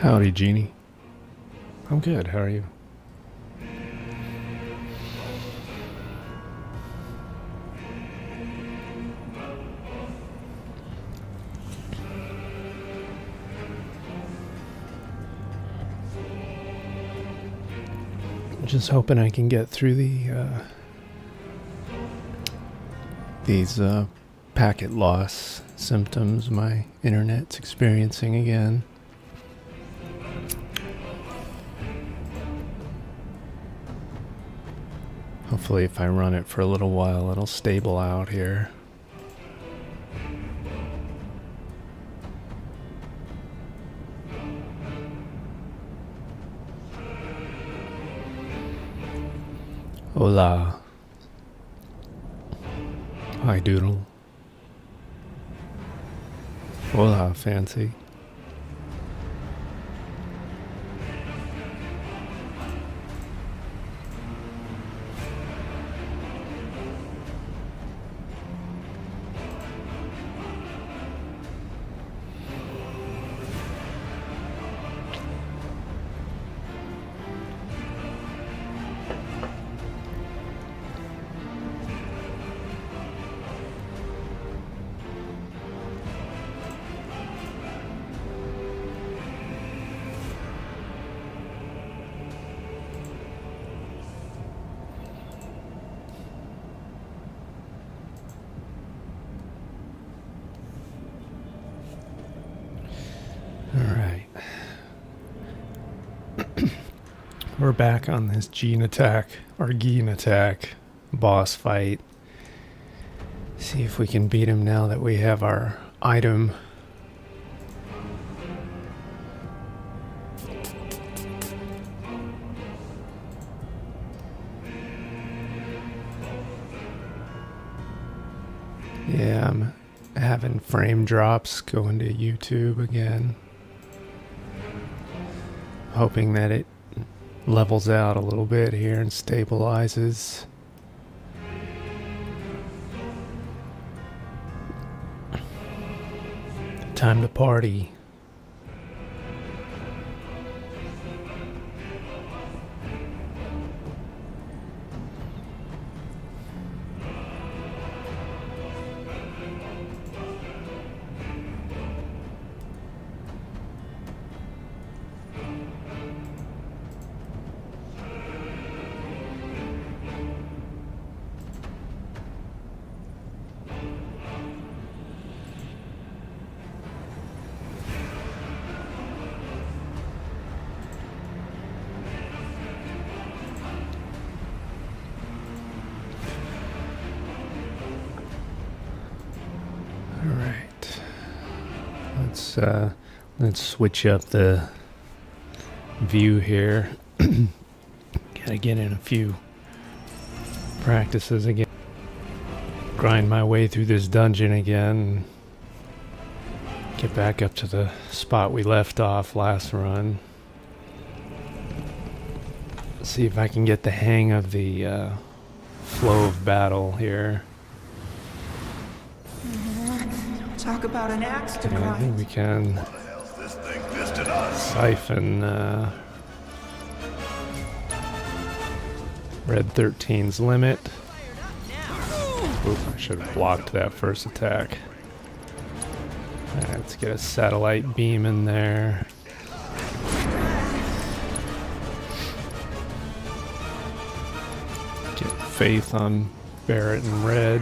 Howdy, Jeannie. I'm good, how are you? Just hoping I can get through these packet loss symptoms my internet's experiencing again. Hopefully if I run it for a little while it'll stable out here. Hola. Hi, Doodle. Hola, Fancy. Alright. We're back on this Gene attack boss fight. See if we can beat him now that we have our item. Yeah, I'm having frame drops going to YouTube again. Hoping that it levels out a little bit here and stabilizes. Time to party. Alright, let's switch up the view here. Gotta get in a few practices again. Grind my way through this dungeon again. Get back up to the spot we left off last run. See if I can get the hang of the flow of battle here. Talk about an axe to And I think grind. we can siphon Red 13's limit. Oop, I should have blocked that first attack. Alright, let's get a satellite beam in there. Get faith on Barrett and Red.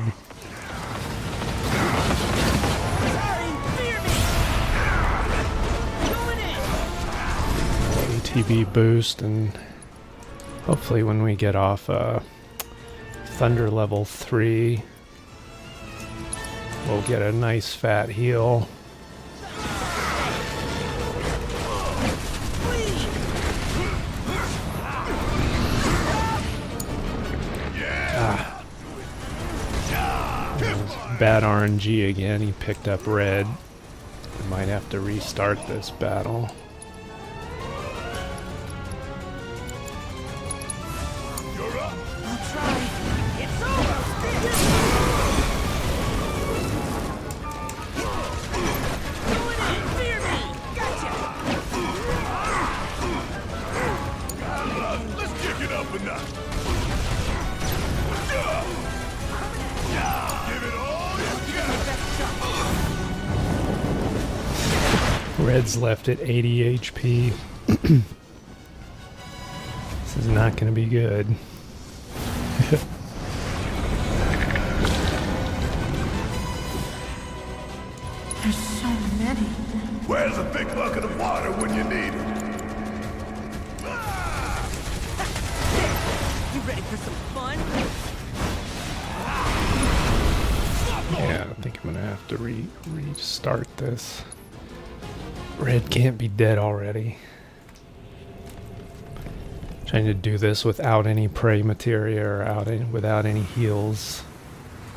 ATB boost, and hopefully when we get off Thunder level 3 we'll get a nice fat heal. Bad RNG again. He picked up red. We might have to restart this battle. Red's left at 80 HP. This is not going to be good. There's so many. Where's a big bucket of water when you need it? You ready for some fun? Yeah, I think I'm going to have to restart this. Red can't be dead already. Trying to do this without any prey materia or without any heals.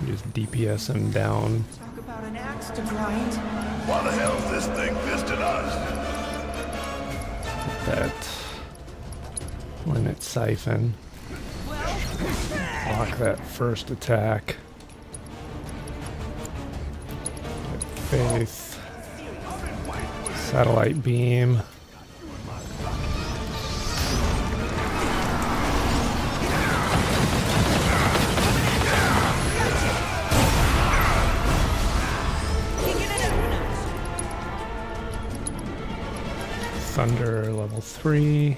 Just DPS him down. Talk about an axe to grind. Why the hell's this thing pissed at us? That limit siphon. Block that first attack. Get faith. Satellite beam. Thunder level 3.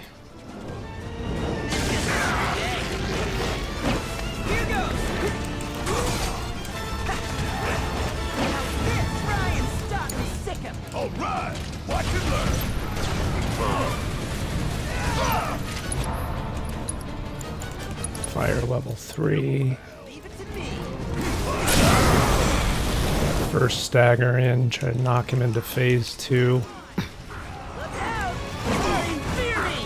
All right, watch and learn. Fire level 3. Leave it to me. First stagger in, try to knock him into phase 2. Look out! Fear me!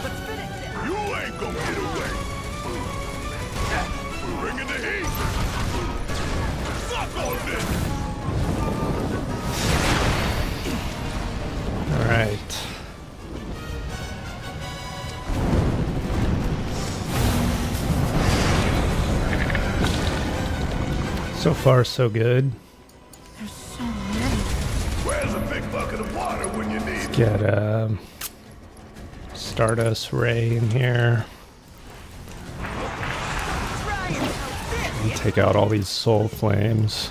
Let's finish this. You ain't gonna get away. Bring in the heat. Suck on this. Alright. So far, so good. There's so many. Where's a big bucket of water when you need it? Get a Stardust Ray in here. Try and help this. And take out all these soul flames.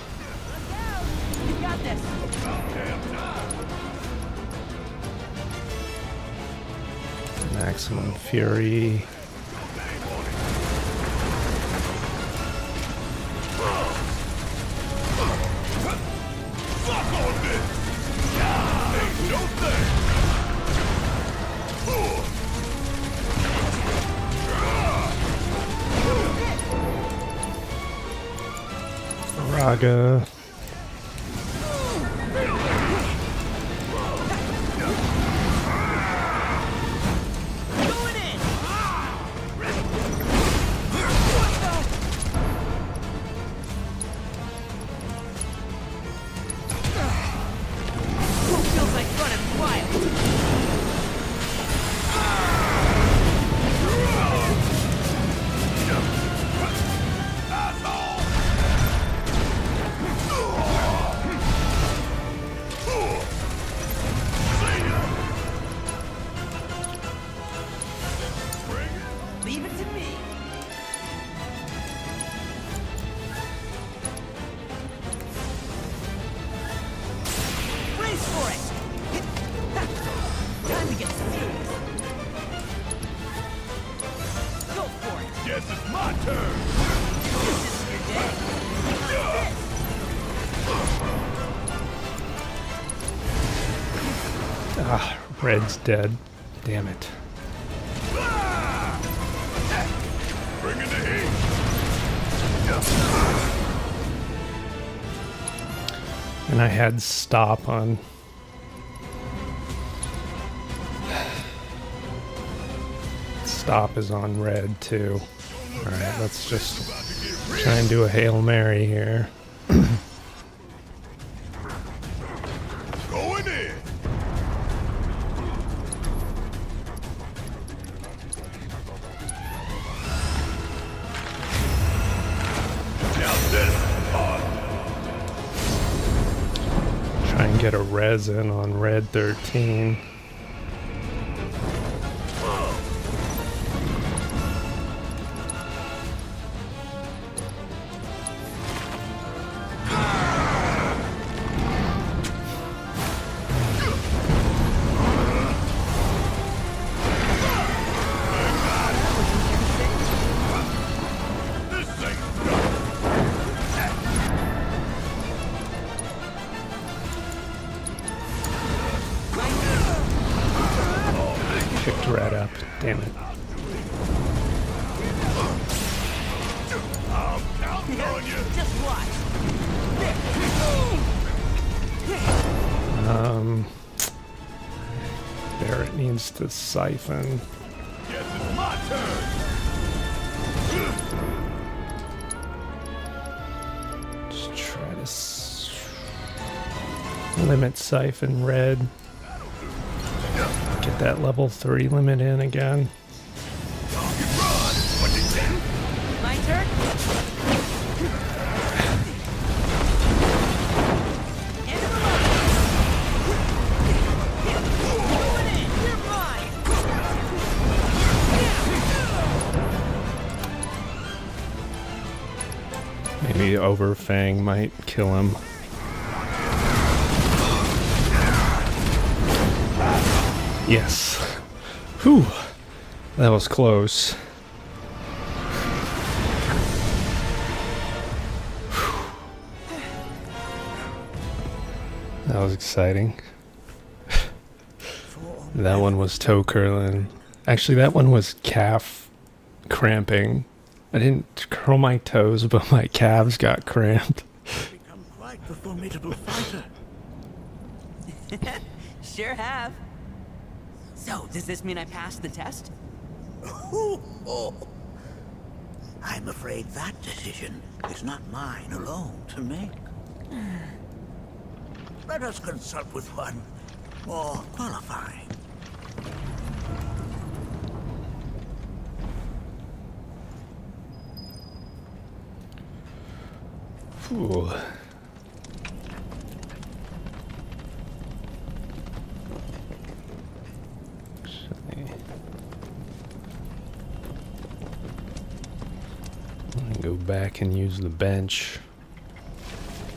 Look out! You got this. Maximum Fury. Suck on this. Ain't no thing. Raga. Going in. Feels like running wild. Leave it to me. Brace for it. Time to get serious. Go for it. Guess it's my turn. This is your day. How's this? Ah, Red's dead. Damn it. Bring in the heat. And I had stop on. Stop is on red too. Alright, let's just try and do a Hail Mary here. Going in. Now this part. Try and get a resin on red 13. dread up. Damn it. Just watch. Barrett needs to siphon. Guess it's my turn. Just try to limit siphon red. Get that level 3 limit in again. My turn? End of the line. Going in. You're mine. Maybe Overfang might kill him. Yes. Whew. That was close. That was exciting. That one was toe curling. Actually, that one was calf cramping. I didn't curl my toes, but my calves got cramped. Become quite the formidable fighter. Sure have. So, does this mean I passed the test? I'm afraid that decision is not mine alone to make. Let us consult with one more qualified. Ooh. I'm gonna go back and use the bench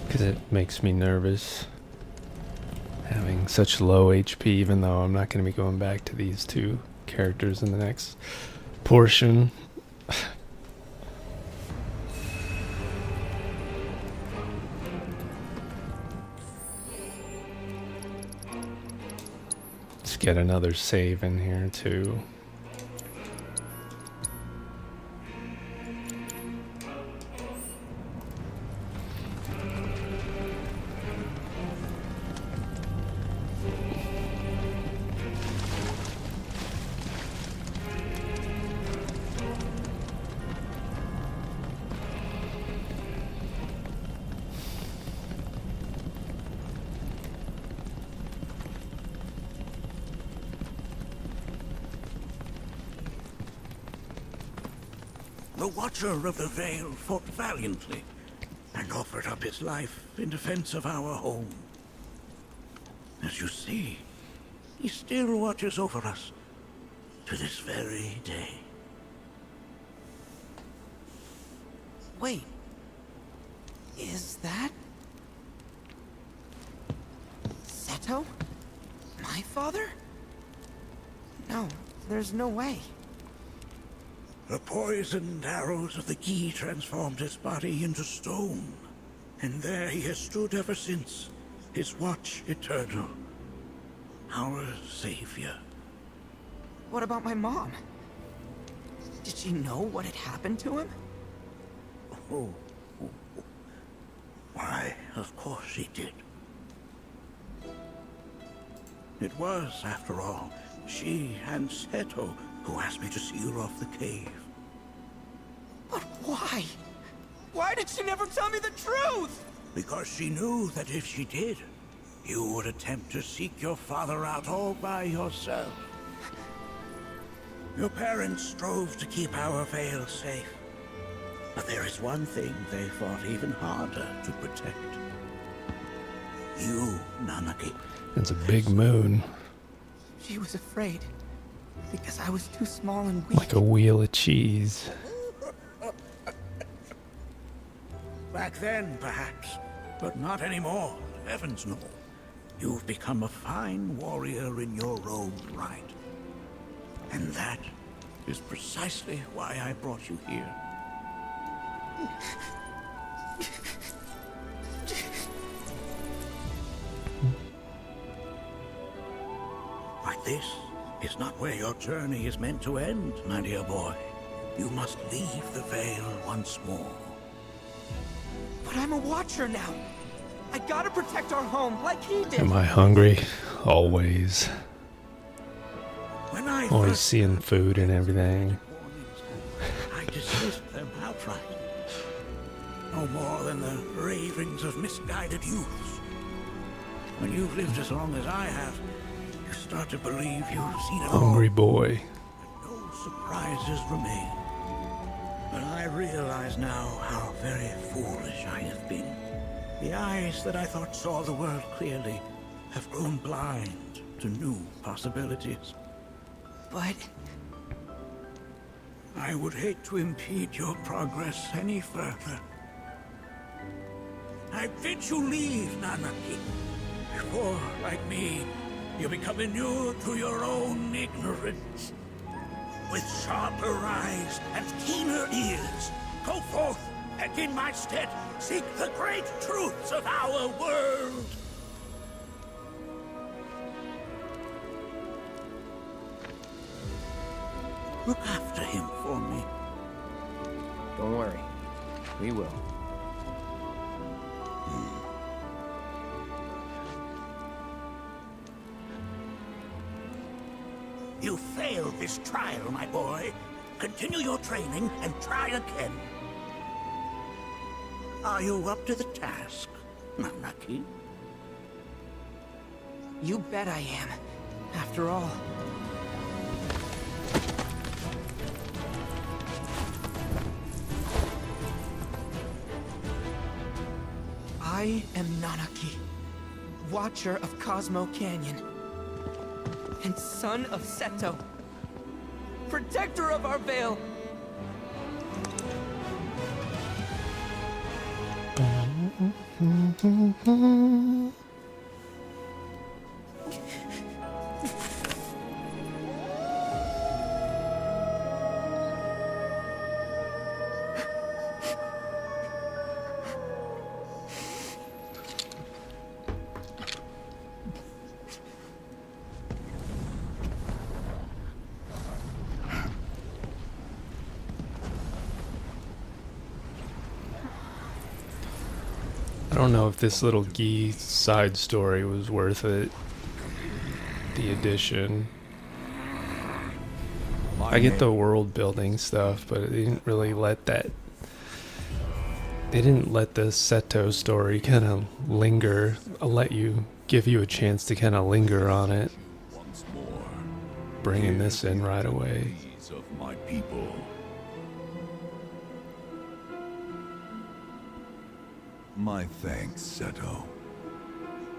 because it makes me nervous having such low HP, even though I'm not going to be going back to these two characters in the next portion. Let's get another save in here too. The Watcher of the Veil fought valiantly and offered up his life in defense of our home. As you see, he still watches over us to this very day. Wait. Is that... Seto? My father? No, there's no way. The poisoned arrows of the key transformed his body into stone, and there he has stood ever since, his watch eternal, our savior. What about my mom? Did she know what had happened to him? Oh, why, of course she did. It was, after all, she and Seto who asked me to seal off the cave. But why? Why did she never tell me the truth? Because she knew that if she did, you would attempt to seek your father out all by yourself. Your parents strove to keep our Vale safe. But there is one thing they fought even harder to protect. You, Nanaki. It's a big moon. She was afraid. Because I was too small and weak. Like a wheel of cheese. Back then, perhaps, but not anymore. Heavens no. You've become a fine warrior in your own right. And that is precisely why I brought you here. Like this, is not where your journey is meant to end, my dear boy. You must leave the Vale once more. But I'm a watcher now. I gotta protect our home like he did. Am I hungry? Always. When I Always first seeing food and everything. I dismissed them outright. No more than the ravings of misguided youths. When you've lived as long as I have, you start to believe you've seen it all. Hungry boy. No surprises remain. But I realize now how very foolish I have been. The eyes that I thought saw the world clearly have grown blind to new possibilities. But I would hate to impede your progress any further. I bid you leave, Nanaki, before, like me, you become inured to your own ignorance. With sharper eyes and keener ears, go forth and in my stead seek the great truths of our world. Look after him for me. Don't worry. We will. You failed this trial, my boy. Continue your training and try again. Are you up to the task, Nanaki? you bet I am. After all. I am Nanaki, Watcher of Cosmo Canyon, and son of Seto, protector of our Vale. I don't know if this little Gee side story was worth it. The addition. I get the world building stuff, but they didn't really let that. They didn't let the Seto story kind of linger. Give you a chance to kind of linger on it. Once more, Bringing this in right away. needs of my people. My thanks, Seto.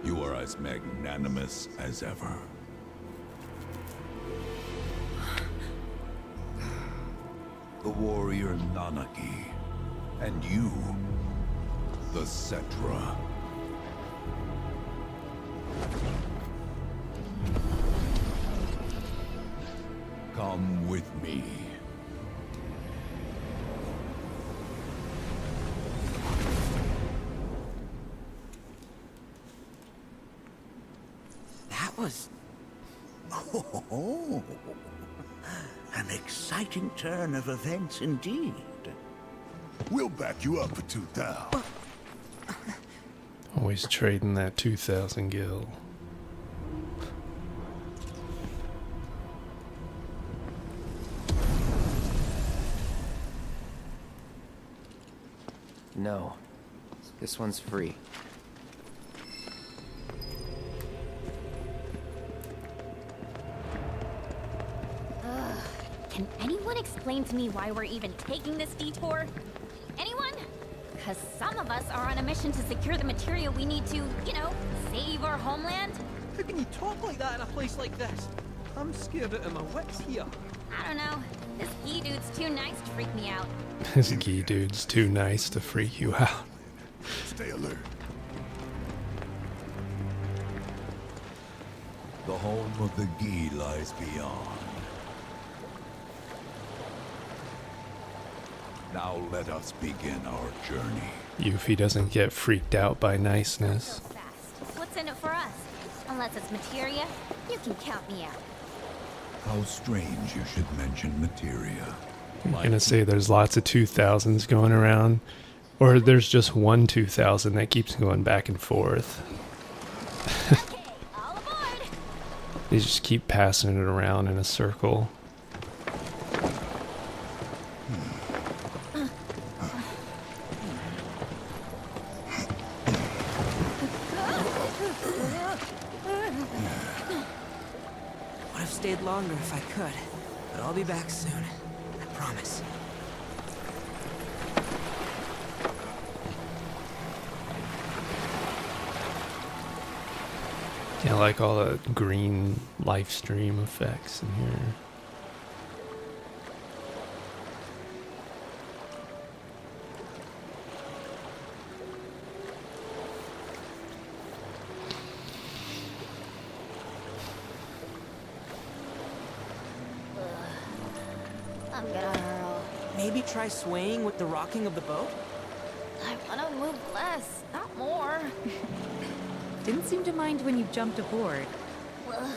You are as magnanimous as ever. The warrior Nanaki, and you, the Cetra. Come with me. That was... Oh, an exciting turn of events indeed. We'll back you up for 2,000. Always trading that 2,000 gil. No. This one's free. Can anyone explain to me why we're even taking this detour? Anyone? Because some of us are on a mission to secure the material we need to, you know, save our homeland. How can you talk like that in a place like this? I'm scared out of my wits here. I don't know. This Gee dude's too nice to freak me out. This Gee dude's too nice to freak you out. Stay alert. The home of the Gee lies beyond. Now let us begin our journey. Yuffie doesn't get freaked out by niceness. So fast. What's in it for us? Unless it's materia, you can count me out. How strange you should mention materia. I'm gonna say there's lots of 2000s going around, or there's just one 2000 that keeps going back and forth. Okay, all aboard. They just keep passing it around in a circle. Would have stayed longer if I could, but I'll be back soon. I promise. Yeah, I like all the green live stream effects in here. I'm gonna hurl. Maybe try swaying with the rocking of the boat? I wanna move less, not more. Didn't seem to mind when you jumped aboard. Ugh.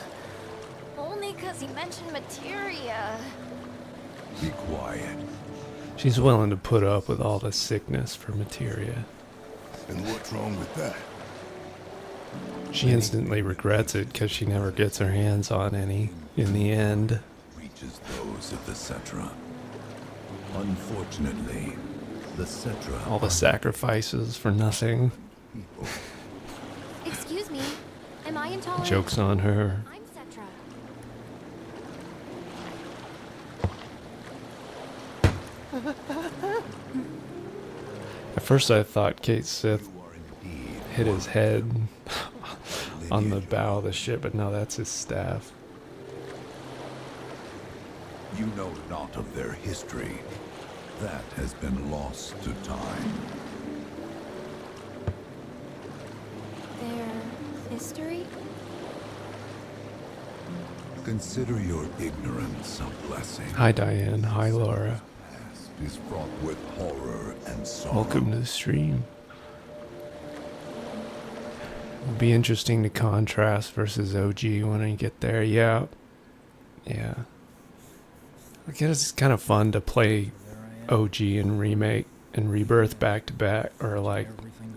Only 'cause he mentioned materia. Be quiet. She's willing to put up with all the sickness for materia. And what's wrong with that? She instantly regrets it because she never gets her hands on any in the end. Reaches those of the Cetra. Unfortunately, the Cetra All the are sacrifices for nothing. people. Excuse me, am I intolerant? Joke's on her. I'm Cetra. At first I thought Kate Sith You are indeed hit his head on the lineage. bow of the ship, but no, that's his staff. You know not of their history. That has been lost to time. Their history? Consider your ignorance a blessing. Hi Diane, hi Laura. Past is fraught with horror and sorrow. Welcome to the stream. It'll be interesting to contrast versus OG when I get there. Yeah. Yeah. I guess it's kind of fun to play OG and remake and Rebirth back to back, or like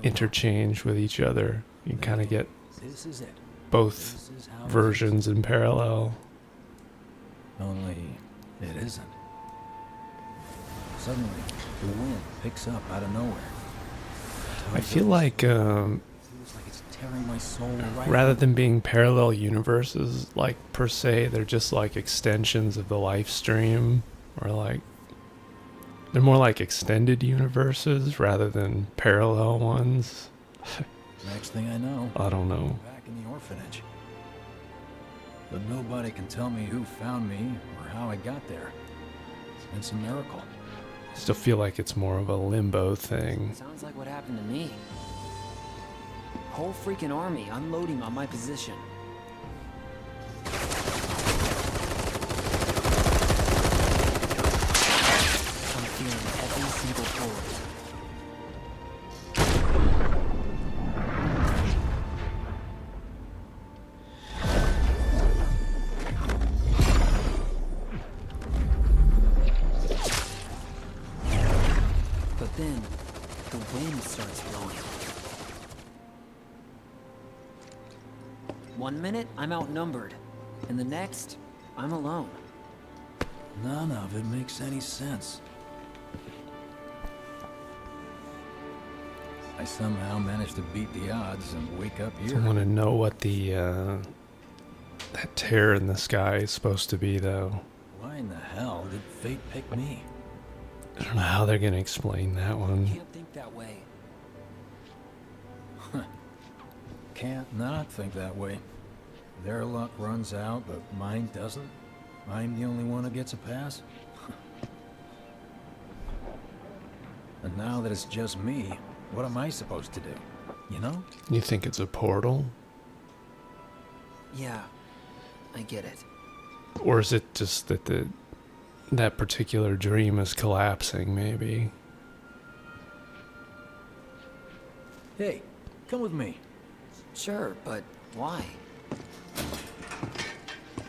interchange with each other. You kind of get This is it. both This is how it versions in parallel. is. Only it isn't. Suddenly, the wind picks up out of nowhere. I feel like Feels like it's tearing my soul right rather than being parallel universes, like per se, they're just like extensions of the live stream, or like they're more like extended universes rather than parallel ones. Next thing I know, I don't know. I'm back in the orphanage. But nobody can tell me who found me or how I got there. It's a miracle. I still feel like it's more of a limbo thing. Sounds like what happened to me. Whole freaking army unloading on my position. I'm feeling every single bullet. But then, the wind starts blowing. 1 minute, I'm outnumbered. And the next, I'm alone. None of it makes any sense. I somehow managed to beat the odds and wake up I here. want to know what the that tear in the sky is supposed to be, though. Why in the hell did fate pick me? I don't know how they're gonna explain that one. Can't think that way. Can't not think that way. Their luck runs out, but mine doesn't. I'm the only one who gets a pass. And now that it's just me, what am I supposed to do? You know? You think it's a portal? Yeah, I get it. Or is it just that that particular dream is collapsing, maybe? Hey, come with me. Sure, but why?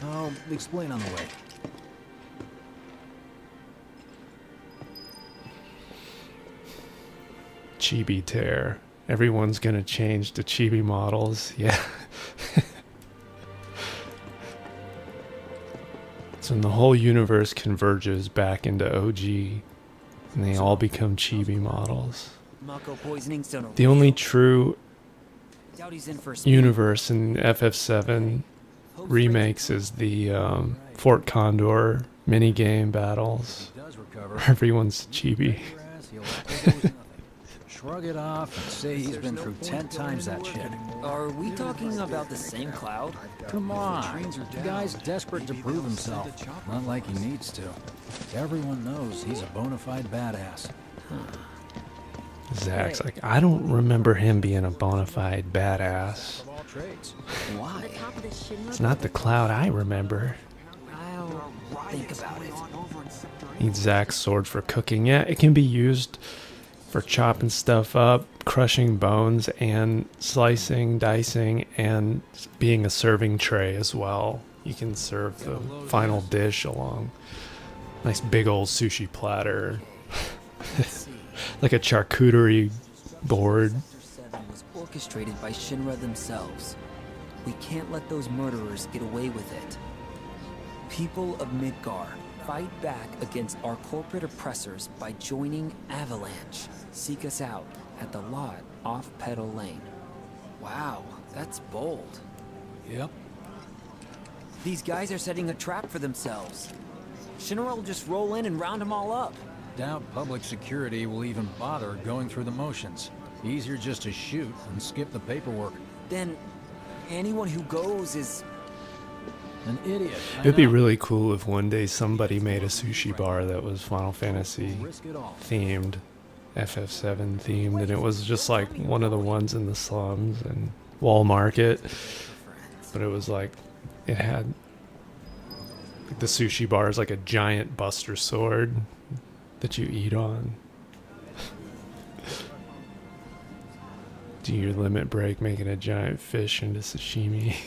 I'll explain on the way. Chibi tear. Everyone's gonna change to chibi models. Yeah. So when the whole universe converges back into OG, and they all become chibi models. Mako poisoning's done a The only true doubt he's in for a spin. universe in FF7 remakes is the Fort Condor minigame battles. He does recover. Where everyone's chibi. He'll act like it was nothing. Shrug it off and say he's been through 10 times that shit. Are we talking about the same Cloud? Come on. The guy's desperate to prove himself. Not like he needs to. Everyone knows he's a bona fide badass. Zach's like, I don't remember him being a bona fide badass. Of all trades. Why? It's not the Cloud I remember. I'll think about it. Need Zach's sword for cooking. Yeah, it can be used for chopping stuff up, crushing bones, and slicing, dicing, and being a serving tray as well. You can serve the final dish along. Nice big old sushi platter. Like a charcuterie board. Sector 7 was orchestrated by Shinra themselves. We can't let those murderers get away with it. People of Midgar, fight back against our corporate oppressors by joining Avalanche. Seek us out at the lot off Petal Lane. Wow, that's bold. Yep. These guys are setting a trap for themselves. Shinra will just roll in and round them all up. Doubt public security will even bother going through the motions. Easier just to shoot and skip the paperwork. Then anyone who goes is... An idiot. It'd be really cool if one day somebody made a sushi bar that was Final Fantasy Risk it all. themed, FF7 themed, and it was just like one of the ones in the slums and Wall Market. But it was like, it had, like the sushi bar is like a giant buster sword that you eat on. Do your limit break making a giant fish into sashimi.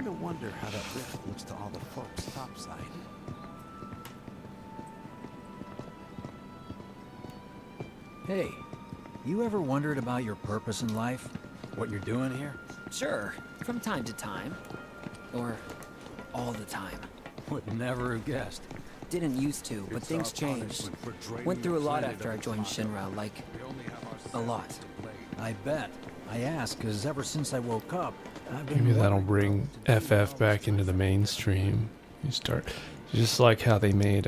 No wonder how that rift looks to all the folks topside. Hey, you ever wondered about your purpose in life? What you're doing here? Sure, from time to time. Or all the time. Would never have guessed. Didn't used to, but things changed. Went through a lot after I joined Shinra, like, a lot. I bet. I ask because ever since I woke up, I've been Maybe that'll wondering bring FF back into the mainstream. You start, just like how they made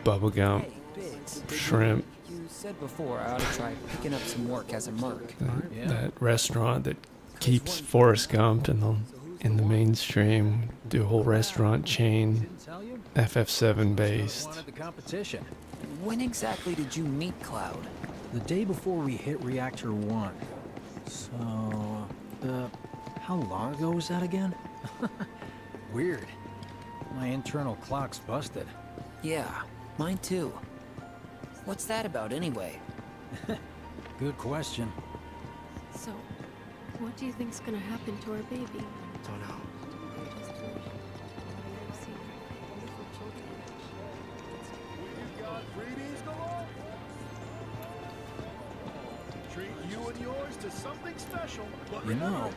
bubblegum Hey, Biggs, shrimp. you said before I ought to try picking up some work as a merc. That restaurant that keeps Forrest Gump in the mainstream. Do a whole restaurant chain, Didn't tell you? FF7 based. Wanted the competition. When exactly did you meet Cloud? The day before we hit Reactor 1. So, how long ago was that again? Weird. My internal clock's busted. Yeah, mine too. What's that about anyway? Good question. So, what do you think's gonna happen to our baby? Don't know. You know,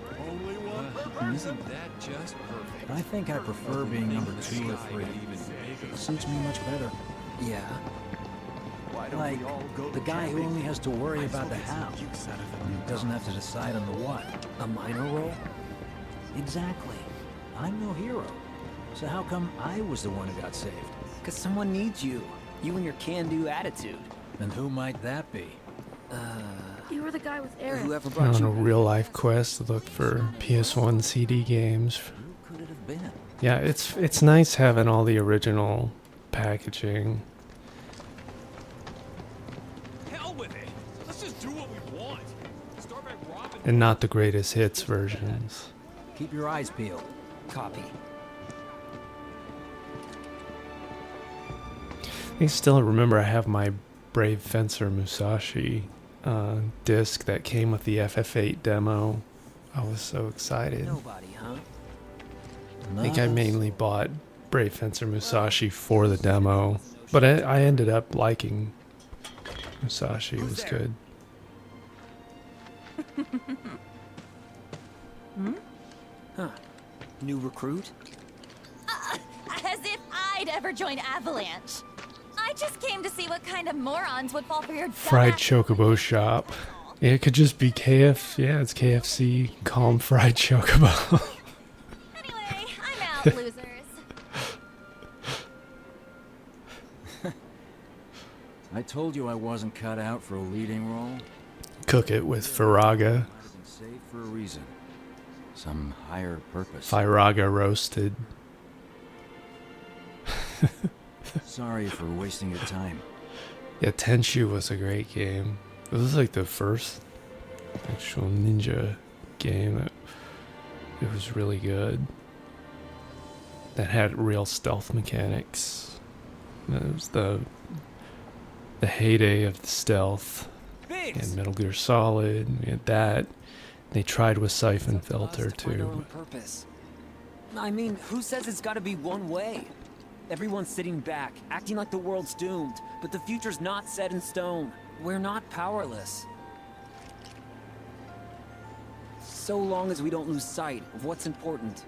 Isn't that just perfect? I think I prefer being number 2 or 3. Suits me much better. Yeah. Like, the guy who only has to worry about the how. And doesn't have to decide on the what. A minor role? Exactly. I'm no hero. So how come I was the one who got saved? Because someone needs you. You and your can-do attitude. And who might that be? You were the guy with Eric. Whoever brought On a you. real life quest to look for PS1 CD games. Who could it have been? Yeah, it's nice having all the original packaging. Hell with it. Let's just do what we want. Start by robbing. And not the greatest hits versions. Keep your eyes peeled. Copy. I still remember I have my Brave Fencer Musashi disc that came with the FF8 demo. I was so excited. Nobody, huh? I think I mainly bought Brave Fencer Musashi for the demo, but I ended up liking Musashi. It was good. Huh. New recruit? As if I'd ever join Avalanche. I just came to see what kind of morons would fall for your Fried dumbass- Chocobo Shop. Yeah, it could just be Yeah, it's KFC. Call 'em Fried Chocobo. Anyway, I'm out, losers. I told you I wasn't cut out for a leading role. Cook it with Faraga. Might have been saved for a reason. Some higher purpose. Faraga roasted. Sorry for wasting your time. Yeah, Tenchu was a great game. It was like the first actual ninja game. It was really good. That had real stealth mechanics. It was the heyday of the stealth. And Metal Gear Solid. We had that. They tried with Siphon Filter too. Purpose. I mean, who says it's got to be one way? Everyone's sitting back, acting like the world's doomed, but the future's not set in stone. We're not powerless. So long as we don't lose sight of what's important.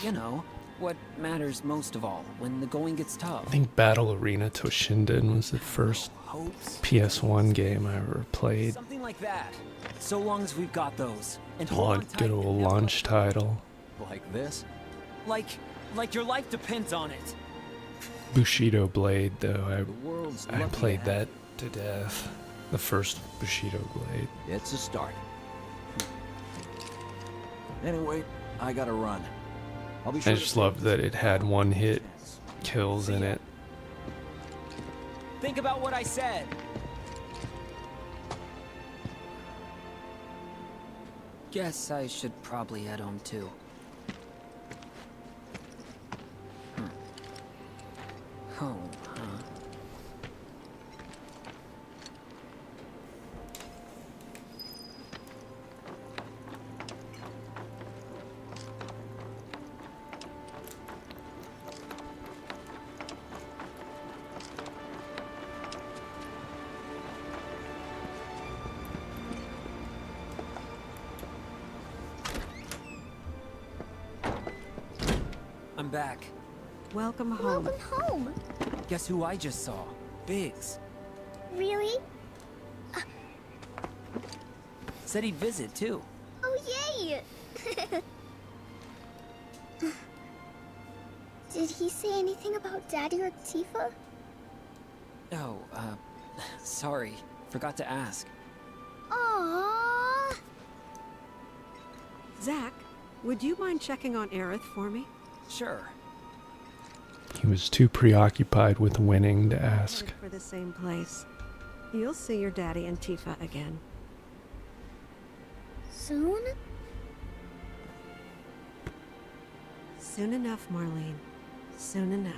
You know, what matters most of all when the going gets tough. I think Battle Arena Toshinden was the first Hopes. PS1 game I ever played. Something like that. So long as we've got those. And hold on tight Good and old never launch title. Like this? Like your life depends on it. Bushido Blade, though. The world's I lucky played to have that to death. The first Bushido Blade. It's a start. Anyway, I gotta run. I'll be sure I to just pay loved that it had one hit kills in it. Think about what I said. Guess I should probably head home too. Home, huh? I'm back. Welcome home. Welcome home. Guess who I just saw? Biggs. Really? Said he'd visit too. Oh, yay! Did he say anything about Daddy or Tifa? Oh, sorry. Forgot to ask. Aww. Zach, would you mind checking on Aerith for me? Sure. He was too preoccupied with winning to ask. Headed for the same place. You'll see your daddy and Tifa again. Soon? Soon enough, Marlene. Soon enough.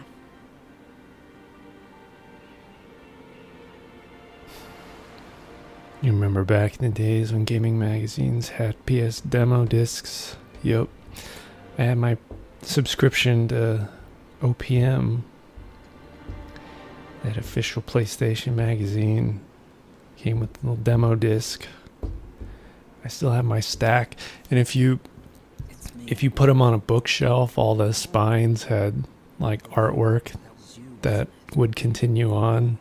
You remember back in the days when gaming magazines had PS demo discs? Yup. I had my subscription to OPM. That official PlayStation magazine came with a little demo disc. I still have my stack, and if you put them on a bookshelf, all the spines had like artwork that would continue on.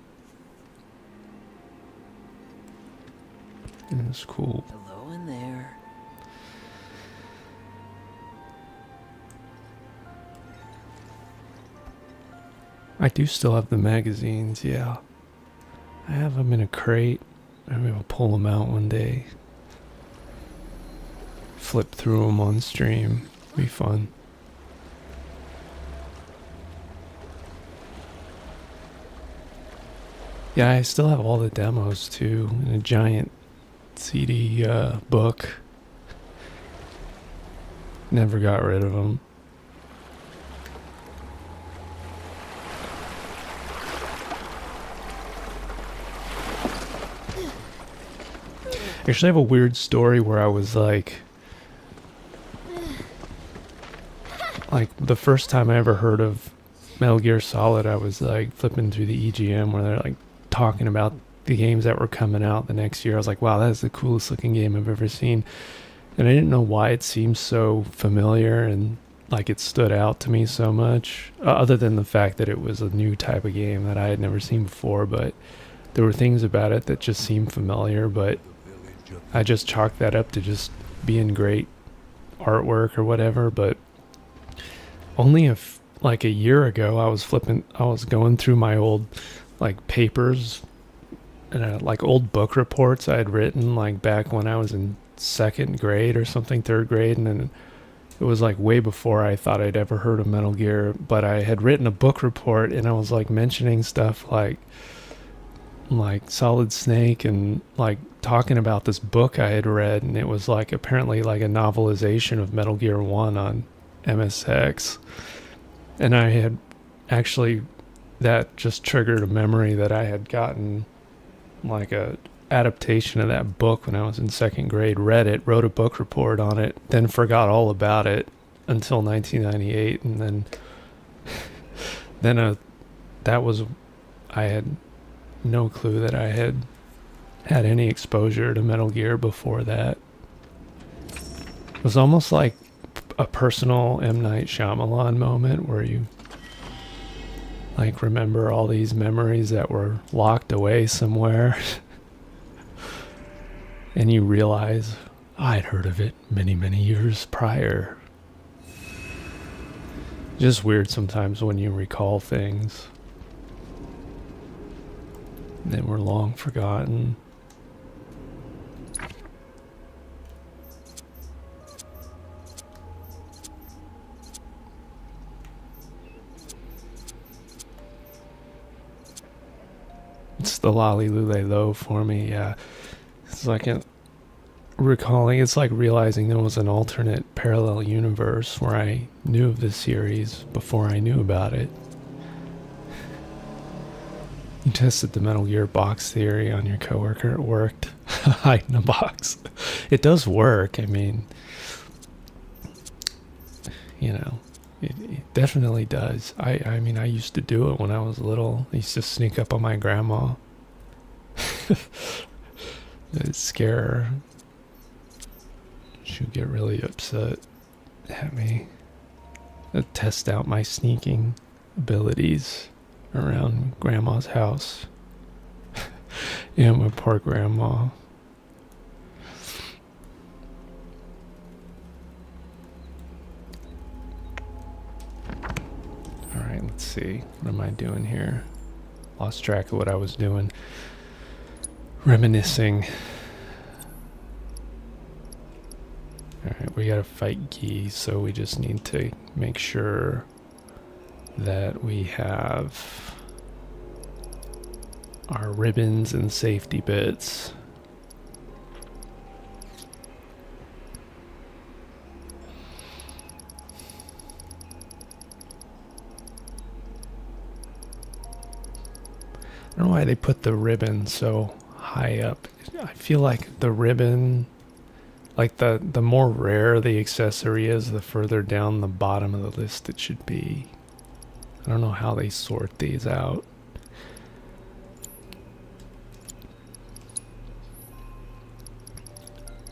It was cool. Hello in there. I do still have the magazines, yeah. I have them in a crate. Maybe I'll pull them out one day. Flip through them on stream. Be fun. Yeah, I still have all the demos too in a giant CD book. Never got rid of them. Actually, I have a weird story where I was like the first time I ever heard of Metal Gear Solid, I was like flipping through the EGM where they're like talking about the games that were coming out the next year. I was like, wow, that is the coolest looking game I've ever seen. And I didn't know why it seemed so familiar and like it stood out to me so much, other than the fact that it was a new type of game that I had never seen before. But there were things about it that just seemed familiar, but I just chalked that up to just being great artwork or whatever. But only like a year ago, I was going through my old like papers and like old book reports I had written like back when I was in second grade or something, third grade, and then it was like way before I thought I'd ever heard of Metal Gear, but I had written a book report and I was like mentioning stuff like Solid Snake and like talking about this book I had read, and it was like apparently like a novelization of Metal Gear 1 on MSX. And I had actually, that just triggered a memory that I had gotten like a adaptation of that book when I was in second grade, read it, wrote a book report on it, then forgot all about it until 1998. And then I had no clue that I had any exposure to Metal Gear before that. It was almost like a personal M. Night Shyamalan moment where you like remember all these memories that were locked away somewhere and you realize I'd heard of it many, many years prior. Just weird sometimes when you recall things that were long forgotten. It's the Lolly Lule Low for me, yeah. It's like recalling, it's like realizing there was an alternate parallel universe where I knew of this series before I knew about it. You tested the Metal Gear box theory on your coworker, it worked. Hide in a box. It does work, I mean, you know. It definitely does. I mean, I used to do it when I was little. I used to sneak up on my grandma. It'd scare her. She'd get really upset at me. I'd test out my sneaking abilities around grandma's house. Yeah, my poor grandma. Alright, let's see. What am I doing here? Lost track of what I was doing. Reminiscing. Alright, we gotta fight Guy, so we just need to make sure that we have our ribbons and safety bits. I don't know why they put the ribbon so high up. I feel like the ribbon, like the more rare the accessory is, the further down the bottom of the list it should be. I don't know how they sort these out.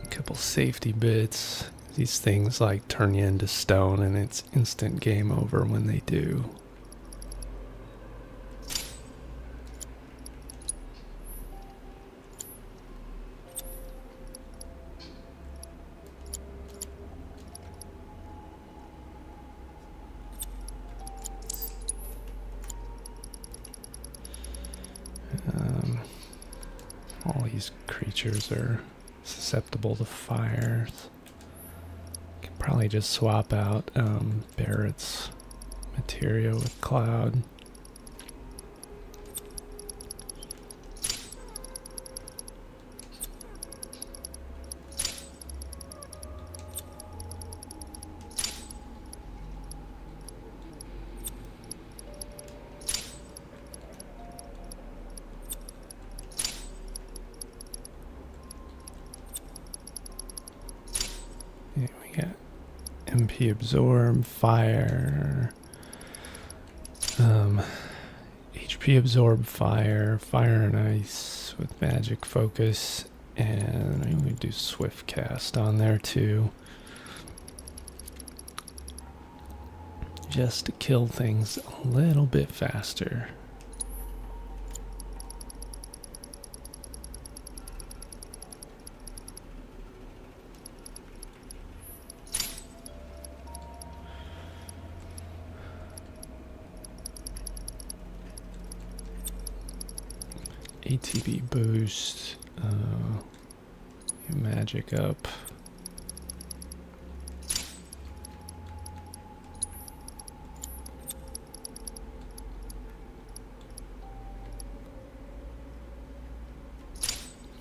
A couple safety bits. These things like turn you into stone and it's instant game over when they do. All these creatures are susceptible to fires. Could probably just swap out Barrett's materia with Cloud. MP absorb, fire, HP absorb, fire and ice with magic focus, and I'm going to do swift cast on there too. Just to kill things a little bit faster. ATB boost, magic up.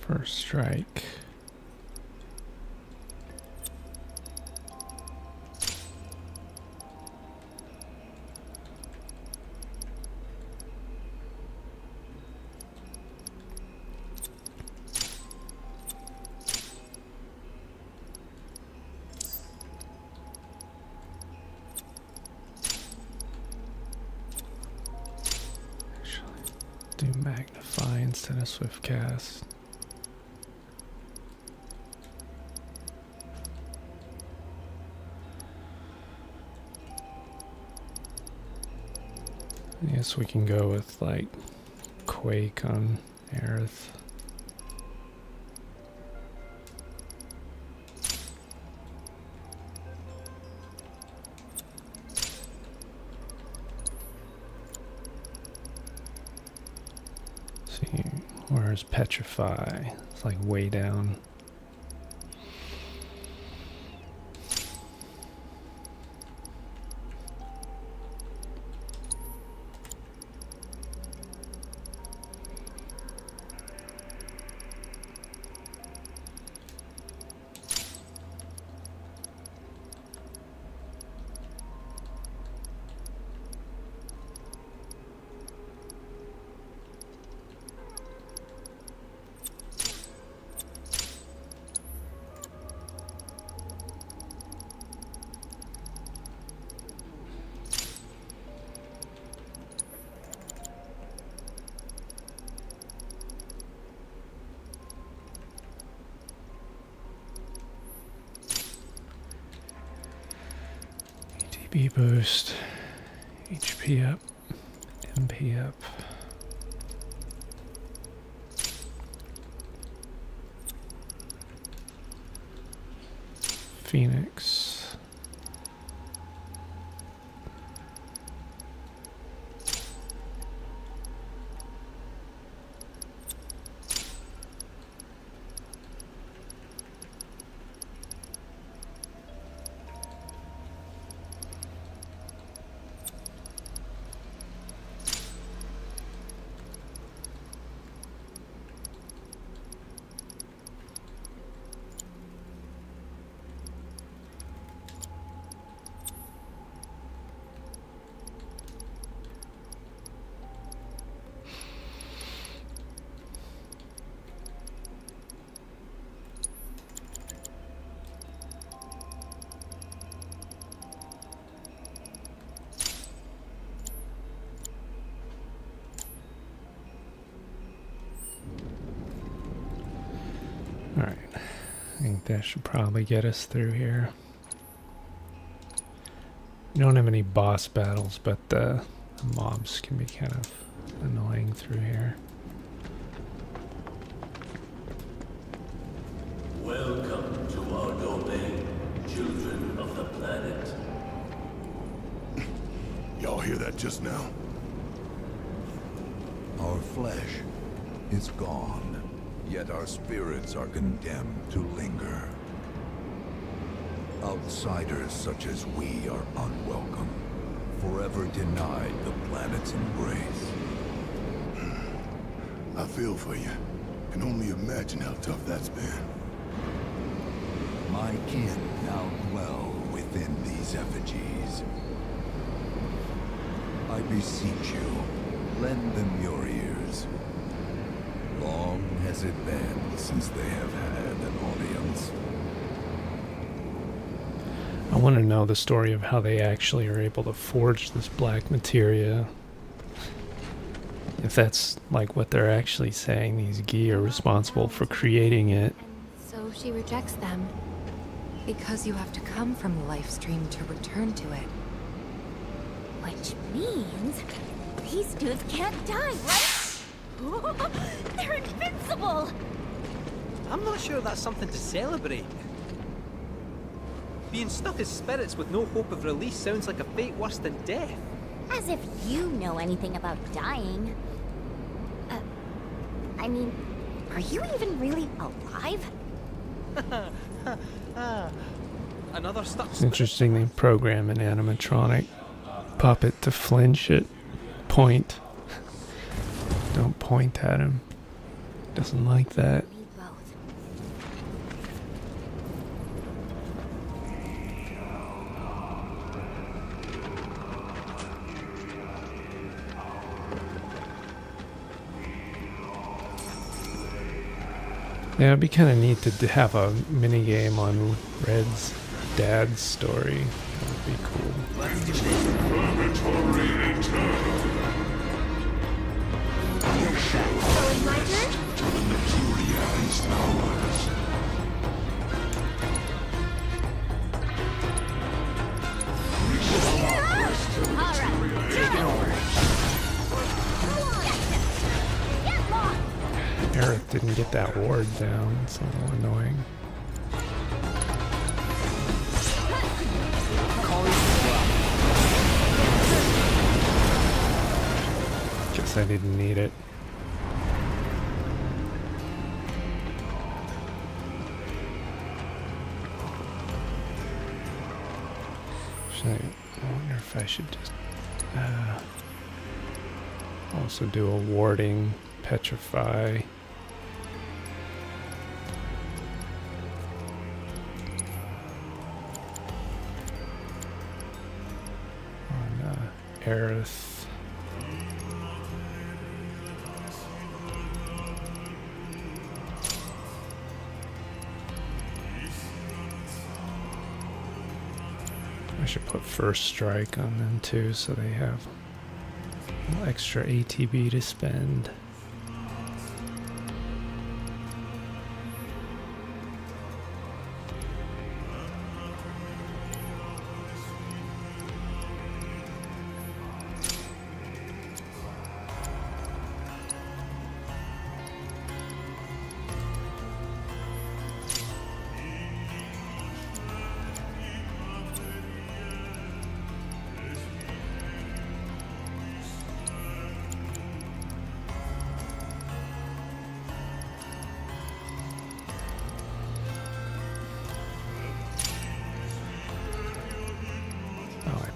First strike. Do magnify instead of swift cast. I guess we can go with like Quake on Aerith. See, where's Petrify? It's like way down. B boost, HP up, MP up. Phoenix. Alright, I think that should probably get us through here. We don't have any boss battles, but the mobs can be kind of annoying through here. Welcome to our domain, children of the planet. Y'all hear that just now? Our flesh is gone, yet our spirits are condemned to linger. Outsiders such as we are unwelcome, forever denied the planet's embrace. I feel for you. Can only imagine how tough that's been. My kin now dwell within these effigies. I beseech you, lend them your ears. Long has it been since they have had an audience. I want to know the story of how they actually are able to forge this black materia. If that's like what they're actually saying, these Gi are responsible for creating it. So she rejects them. Because you have to come from the life stream to return to it. Which means these dudes can't die, right? They're invincible! I'm not sure that's something to celebrate. Being stuck as spirits with no hope of release sounds like a fate worse than death. As if you know anything about dying. I mean, are you even really alive? Another stuck It's interesting they program an animatronic puppet to flinch at point. Don't point at him. Doesn't like that. Yeah, it'd be kind of neat to have a mini game on Red's dad's story. That would be cool. So it's my turn? Alright, take it over. Get lost! Aerith didn't get that ward down. It's a little annoying. Guess I didn't need it. I wonder if I should just also do a warding, petrify. On Aerith. I should put first strike on them too, so they have a little extra ATB to spend.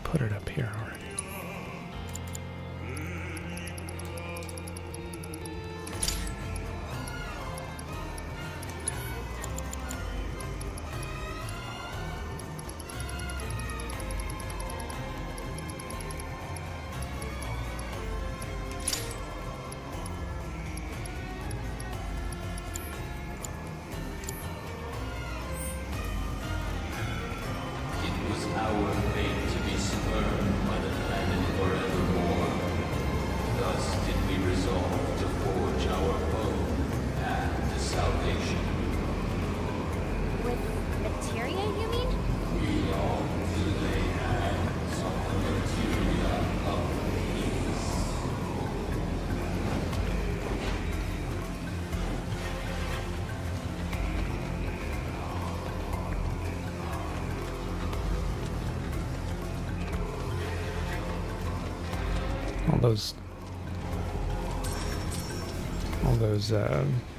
Put it up here already. It was our fate to be spurned by the planet forevermore. Thus did we resolve to forge our own path to salvation. With materia, you mean? We long to lay hands on the materia of peace. All those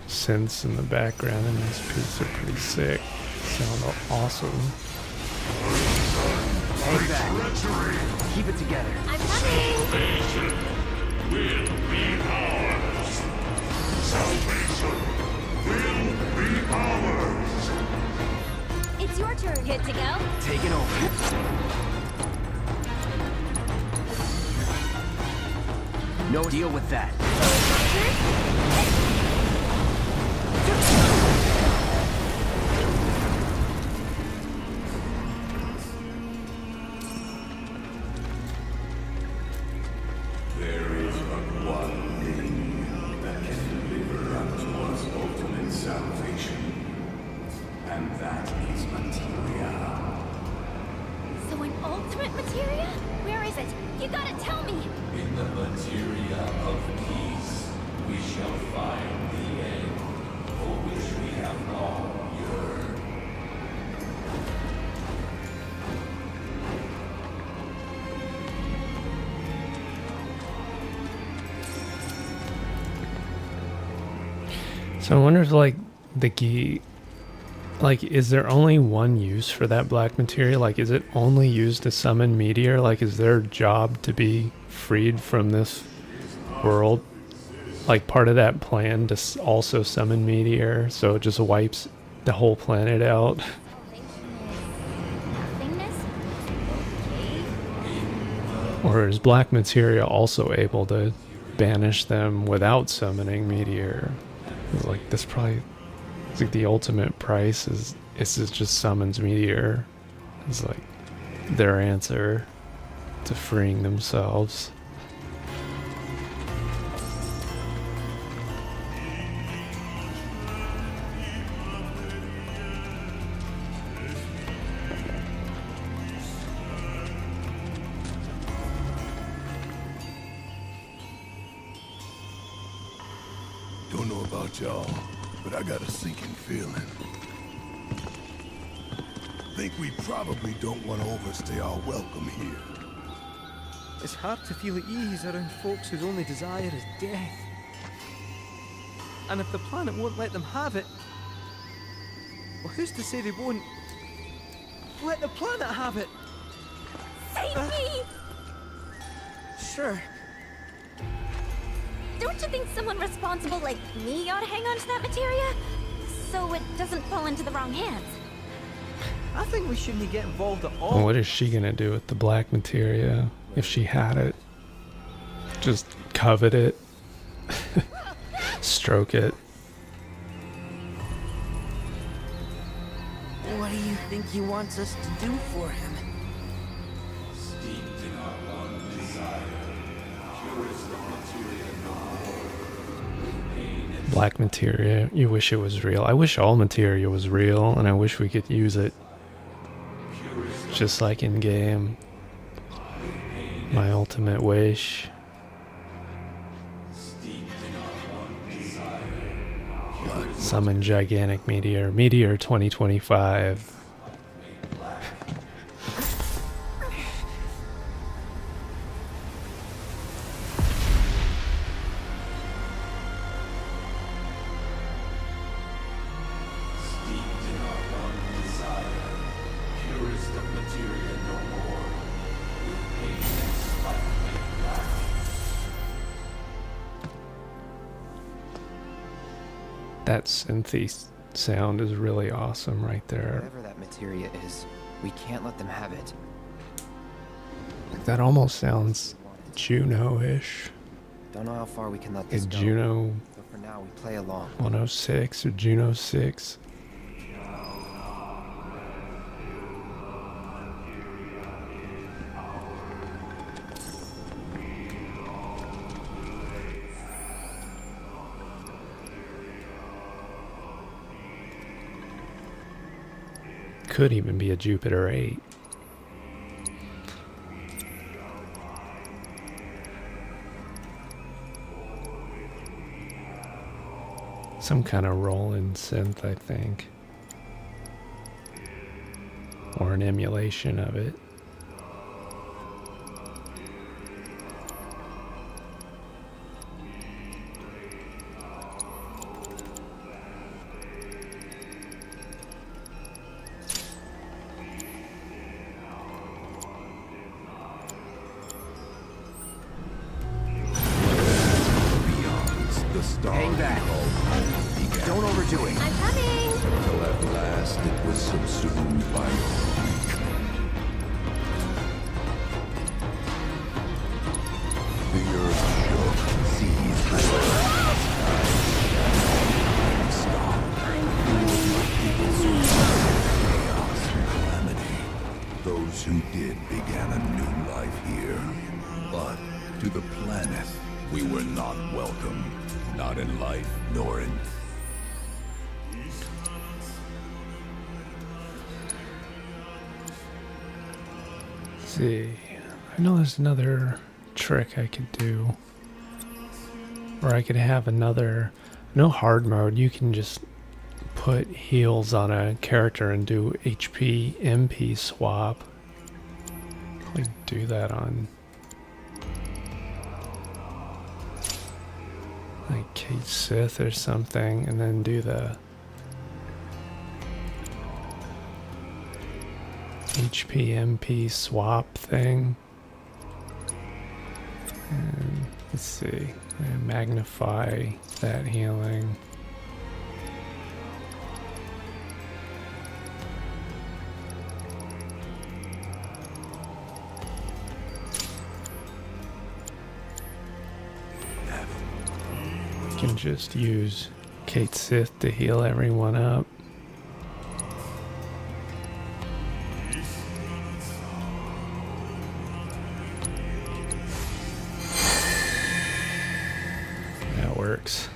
synths in the background in this piece are pretty sick. Sound awesome. Hang back. Keep it together. I'm coming! Will be ours. Salvation will be ours. It's your turn. Good to go? Take it over. No deal with that. So I wonder if like the key, like, is there only one use for that black materia? Like, is it only used to summon meteor? Like, is their job to be freed from this world? Like, part of that plan to also summon meteor, so it just wipes the whole planet out. Or is black materia also able to banish them without summoning meteor? Like, this probably, it's like the ultimate price is it just summons meteor. It's like their answer to freeing themselves. Don't know about y'all, but I got a sinking feeling. Think we probably don't want to overstay our welcome here. It's hard to feel at ease around folks whose only desire is death. And if the planet won't let them have it, well, who's to say they won't let the planet have it? Save me! Sure. Don't you think someone responsible like me ought to hang on to that materia? So it doesn't fall into the wrong hands. I think we shouldn't get involved at all. Well, what is she gonna do with the black materia if she had it? Just covet it? Stroke it? What do you think he wants us to do for him? Steeped in our one desire, purest of materia no more, with pain and Black materia, you wish it was real. I wish all materia was real, and I wish we could use it just like in game. My ultimate wish. Summon gigantic meteor. Meteor 2025. That synthy sound is really awesome right there. Whatever that materia is, we can't let them have it. That almost sounds Juno-ish. Don't know how far we can let this go. Juno But for now, we play along. 106 or Juno 6. Could even be a Jupiter 8. Some kind of roll-in synth, I think. Or an emulation of it. Hang back. Don't overdo it. I'm coming! Until at last it was subsumed by the earth shook, seized by chaos and calamity. Those who did began a new life here, but to the planet we were not welcome, not in life nor in See, I know there's another trick I could do. Or I could have another, no hard mode, you can just put heals on a character and do HP MP swap. Probably do that on like Kate Sith or something, and then do the HP MP swap thing. And let's see, and magnify that healing. Can just use Kate Sith to heal everyone up. That works.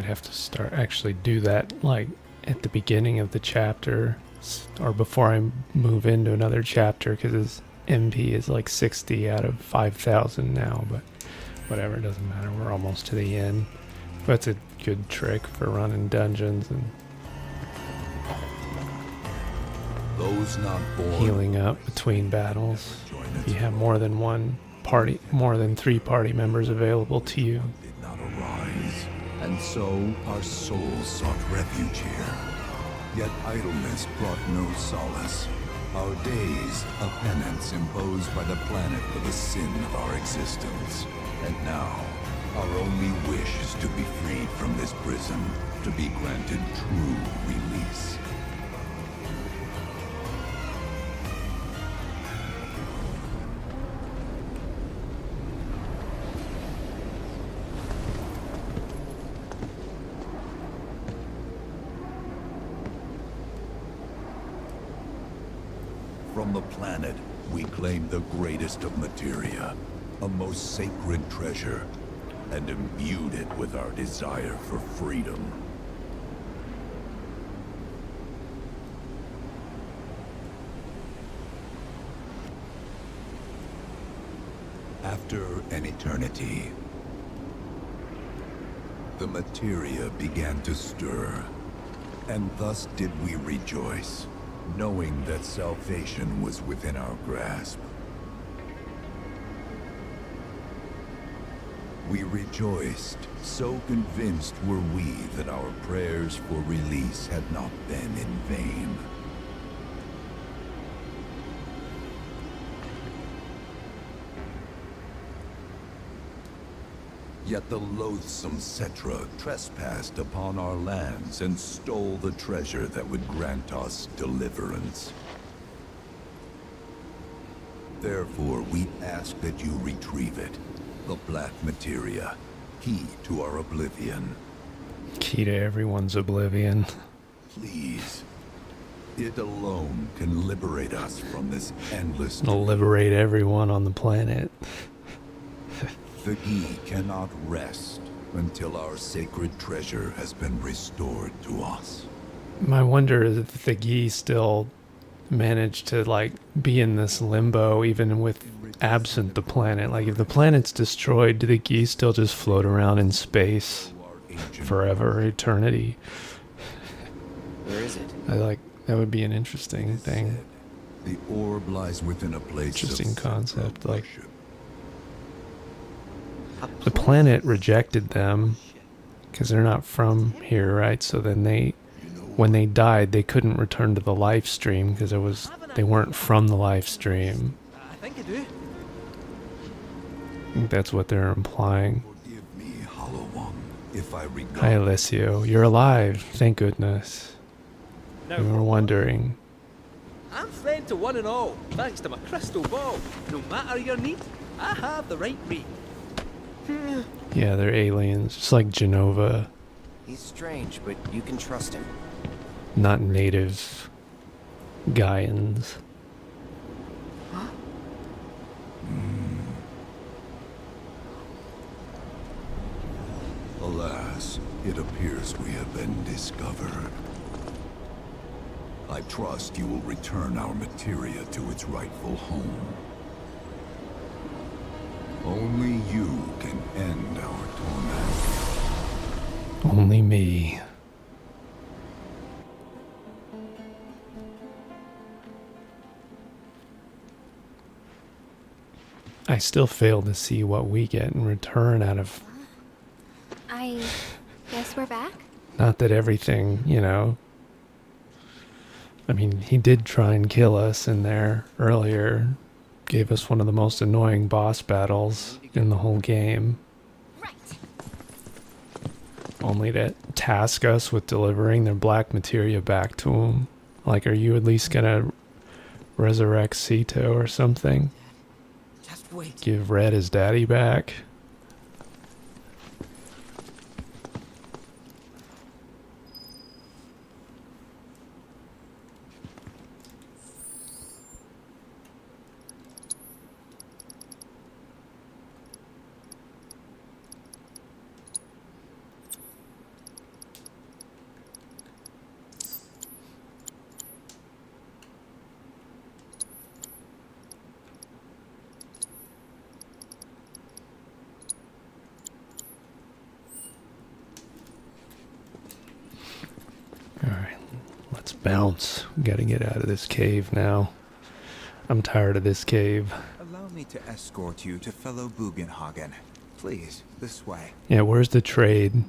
Have to start actually do that like at the beginning of the chapter or before I move into another chapter, because his MP is like 60 out of 5,000 now, but whatever, it doesn't matter, we're almost to the end. But it's a good trick for running dungeons and those not born healing up between battles. If you have more than one party, more than 3 party members available to you. did not arise. And so our souls sought refuge here. Yet idleness brought no solace. Our days a penance imposed by the planet for the sin of our existence. And now, our only wish is to be freed from this prison, to be granted true release. From the planet, we claim the greatest of materia, a most sacred treasure, and imbued it with our desire for freedom. After an eternity, the materia began to stir, and thus did we rejoice, knowing that salvation was within our grasp. We rejoiced, so convinced were we that our prayers for release had not been in vain. Yet the loathsome Cetra trespassed upon our lands and stole the treasure that would grant us deliverance. Therefore, we ask that you retrieve it. The black materia, key to our oblivion. Key to everyone's oblivion. Please. It alone can liberate us from this endless... It'll liberate everyone on the planet. The key cannot rest until our sacred treasure has been restored to us. I wonder if the Gi still managed to like be in this limbo even with absent the planet. Like if the planet's destroyed, do the Gi still just float around in space forever, eternity? Where is it? That would be an interesting thing. The orb lies within a place interesting concept. Like the planet rejected them because they're not from here, right? So then when they died, they couldn't return to the life stream because they weren't from the life stream. I think I do. I think that's what they're implying. Forgive me, Hollow One, if I regard... Hi, Alessio. You're alive. Thank goodness. Now, We were wondering. I'm friend to one and all, thanks to my crystal ball. No matter your need, I have the right read. Yeah, they're aliens, just like Genova. He's strange, but you can trust him. Not native Gaians. Alas, it appears we have been discovered. I trust you will return our materia to its rightful home. Only you can end our torment. Only me. I still fail to see what we get in return out of... I guess we're back? Not that everything, you know... I mean, he did try and kill us in there earlier. Gave us one of the most annoying boss battles in the whole game. Only to task us with delivering their black materia back to him. Like, are you at least gonna resurrect Sito or something? Just wait. Give Red his daddy back? Alright, let's bounce. We gotta get out of this cave now. I'm tired of this cave. Allow me to escort you to fellow Bugenhagen. Please, this way. Yeah, where's the trade?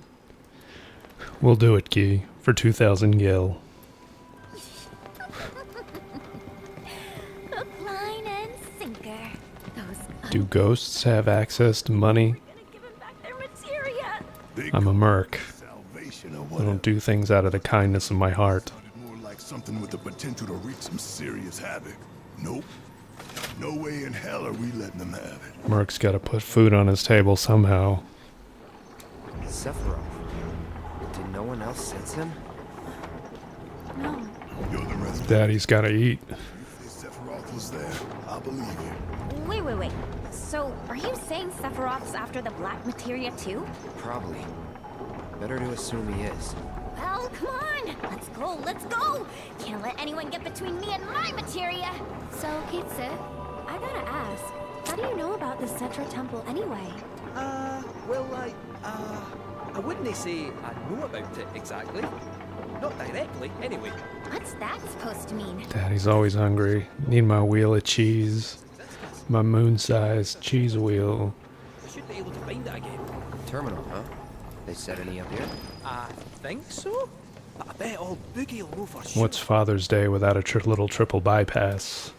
We'll do it, Guy, for 2,000 gil. Hook, line, and sinker. Those Do ghosts have access to money? I'm a merc. I don't do things out of the kindness of my heart. More like something with the potential to wreak some serious havoc. Nope. No way in hell are we letting them have it. Merc's gotta put food on his table somehow. Sephiroth. Did no one else sense him? No. Daddy's gotta eat. Sephiroth was there. I believe you. Wait. So, are you saying Sephiroth's after the black materia too? Probably. Better to assume he is. Well, come on! Let's go! Can't let anyone get between me and my materia! So, Kitsu, I gotta ask, how do you know about the Cetra Temple anyway? Well, I wouldn't say I know about it exactly. Not directly, anyway. What's that supposed to mean? Daddy's always hungry. Need my wheel of cheese. My moon-sized cheese wheel. I should be able to find it again. Terminal, huh? They set any up here? I think so. But I bet old Boogie will know for sure. What's Father's Day without a little triple bypass?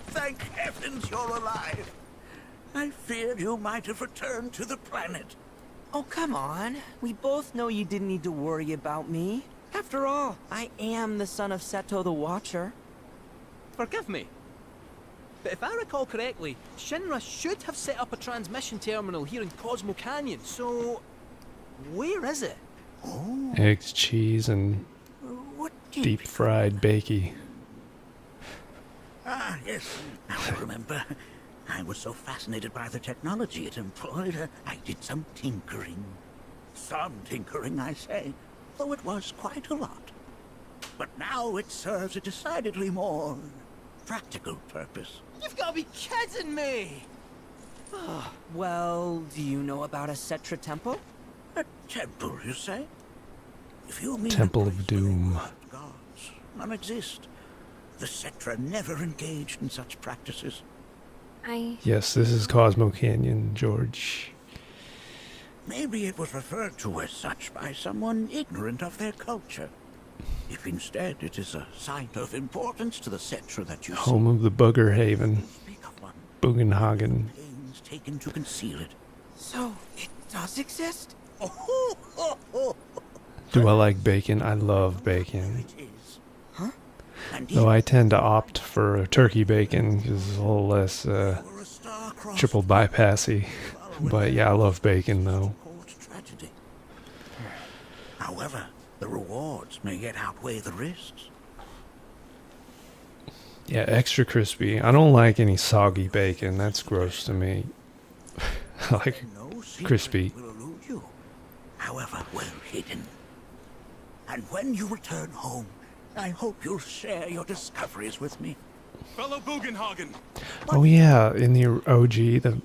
Thank heavens you're alive. I feared you might have returned to the planet. Oh, come on. We both know you didn't need to worry about me. After all, I am the son of Seto the Watcher. Forgive me. But if I recall correctly, Shinra should have set up a transmission terminal here in Cosmo Canyon, so... where is it? Oh. Eggs, cheese, and deep-fried bakey. Ah, yes. Now I remember. I was so fascinated by the technology it employed, I did some tinkering. Some tinkering, I say, though it was quite a lot. But now it serves a decidedly more practical purpose. You've got to be kidding me! Well, do you know about a Cetra temple? A temple, you say? If you mean Temple of Doom. gods, none exist. The Cetra never engaged in such practices. Yes, this is Cosmo Canyon, George. Maybe it was referred to as such by someone ignorant of their culture. If instead it is a sign of importance to the Cetra that you Home of the Booger Haven. Bugenhagen. pains taken to conceal it. So, it does exist? Do I like bacon? I love bacon. Huh? Though I tend to opt for turkey bacon because it's a little less triple bypassy. But yeah, I love bacon though. Tragedy. However, the rewards may yet outweigh the risks. Yeah, extra crispy. I don't like any soggy bacon. That's gross to me. I like crispy. Will elude you. However, And when you return home, I hope you'll share your discoveries with me. Fellow Bugenhagen! Oh yeah, in the OG, the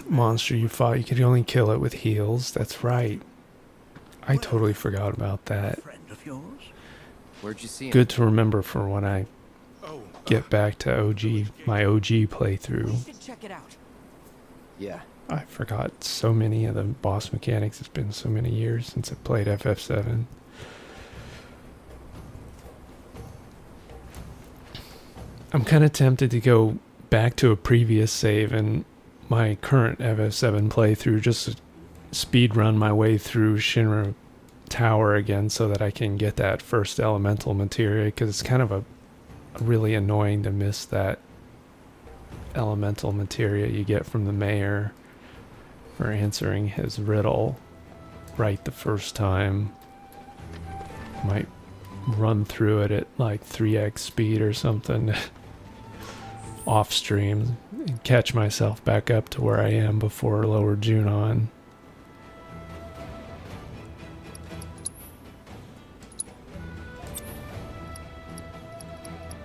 monster you fought, you could only kill it with heals. That's right. I totally forgot about that. Friend of yours? Where'd you see him? Good to remember for when I get back to OG, my OG playthrough. Check it out. Yeah. I forgot so many of the boss mechanics. It's been so many years since I played FF7. I'm kind of tempted to go back to a previous save in my current FF7 playthrough, just to speed run my way through Shinra Tower again so that I can get that first elemental materia, because it's kind of a really annoying to miss that elemental materia you get from the mayor for answering his riddle right the first time. Might run through it at like 3x speed or something off stream and catch myself back up to where I am before Lower Junon.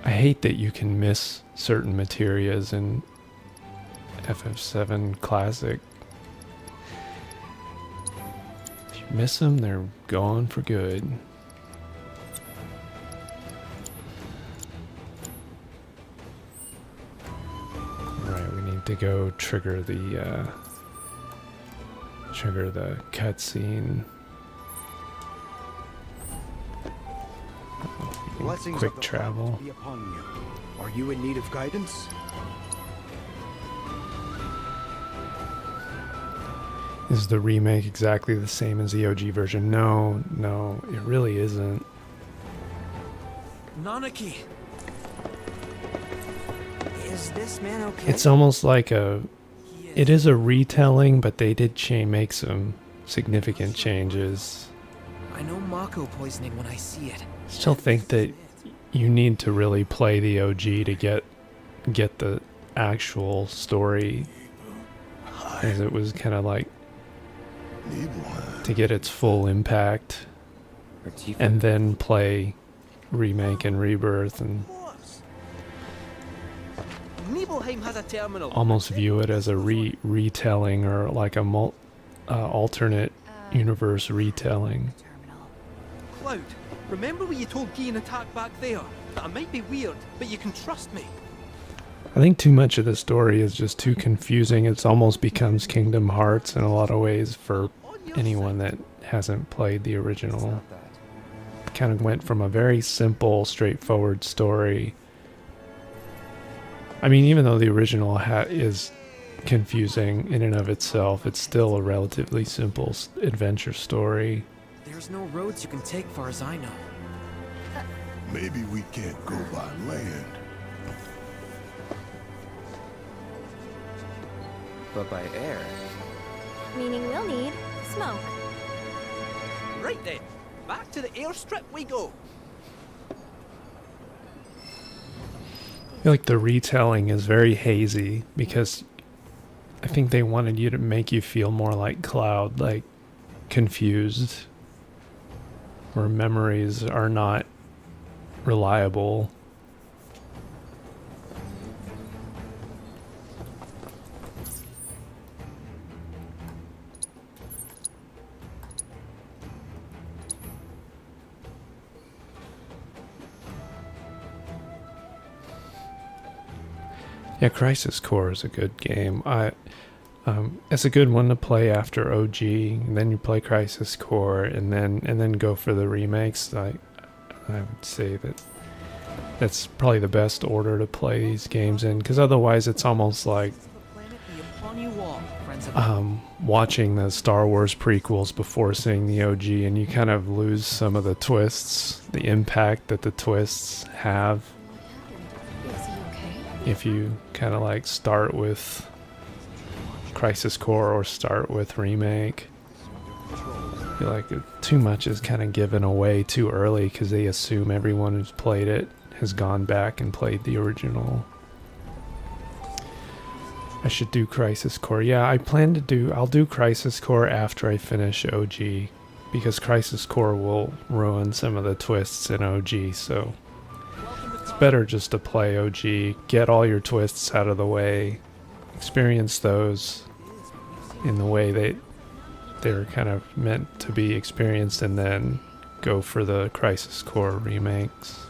I hate that you can miss certain materias in FF7 Classic. If you miss them, they're gone for good. Alright, we need to go trigger the cutscene. Blessings Quick of the travel. Father be upon you. Are you in need of guidance? Is the remake exactly the same as the OG version? No, it really isn't. Nanaki! Is this man okay? It's almost like it is a retelling, but they did make some significant changes. I know Mako poisoning when I see it. Still think that you need to really play the OG to get the actual story, as it was kind of like to get its full impact, and then play remake and rebirth and Nibelheim has a terminal. almost view it as a retelling or like a alternate universe retelling. Cloud, remember what you told Guy and Nattak back there? That I might be weird, but you can trust me. I think too much of the story is just too confusing. It almost becomes Kingdom Hearts in a lot of ways for anyone that hasn't played the original. Kind of went from a very simple, straightforward story. I mean, even though the original is confusing in and of itself, it's still a relatively simple adventure story. There's no roads you can take far as I know. Maybe we can't go by land. But by air. Meaning we'll need smoke. Right then, back to the airstrip we go. I feel like the retelling is very hazy because I think they wanted you to make you feel more like Cloud, like confused, where memories are not reliable. Yeah, Crisis Core is a good game. It's a good one to play after OG, and then you play Crisis Core, and then go for the remakes. I would say that's probably the best order to play these games in, because otherwise it's almost like watching the Star Wars prequels before seeing the OG, and you kind of lose some of the twists, the impact that the twists have. If you kind of like start with Crisis Core or start with Remake, I feel like too much is kind of given away too early because they assume everyone who's played it has gone back and played the original. I should do Crisis Core. Yeah, I plan to I'll do Crisis Core after I finish OG, because Crisis Core will ruin some of the twists in OG, so it's better just to play OG, get all your twists out of the way, experience those in the way they're kind of meant to be experienced, and then go for the Crisis Core remakes.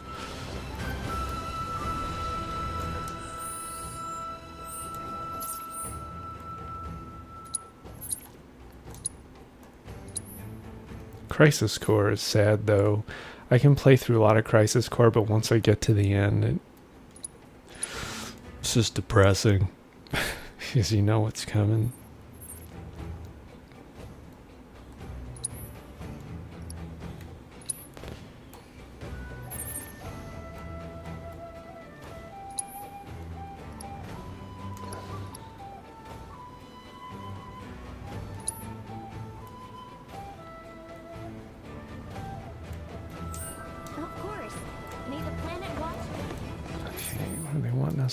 Crisis Core is sad though. I can play through a lot of Crisis Core, but once I get to the end, it's just depressing. Because you know what's coming.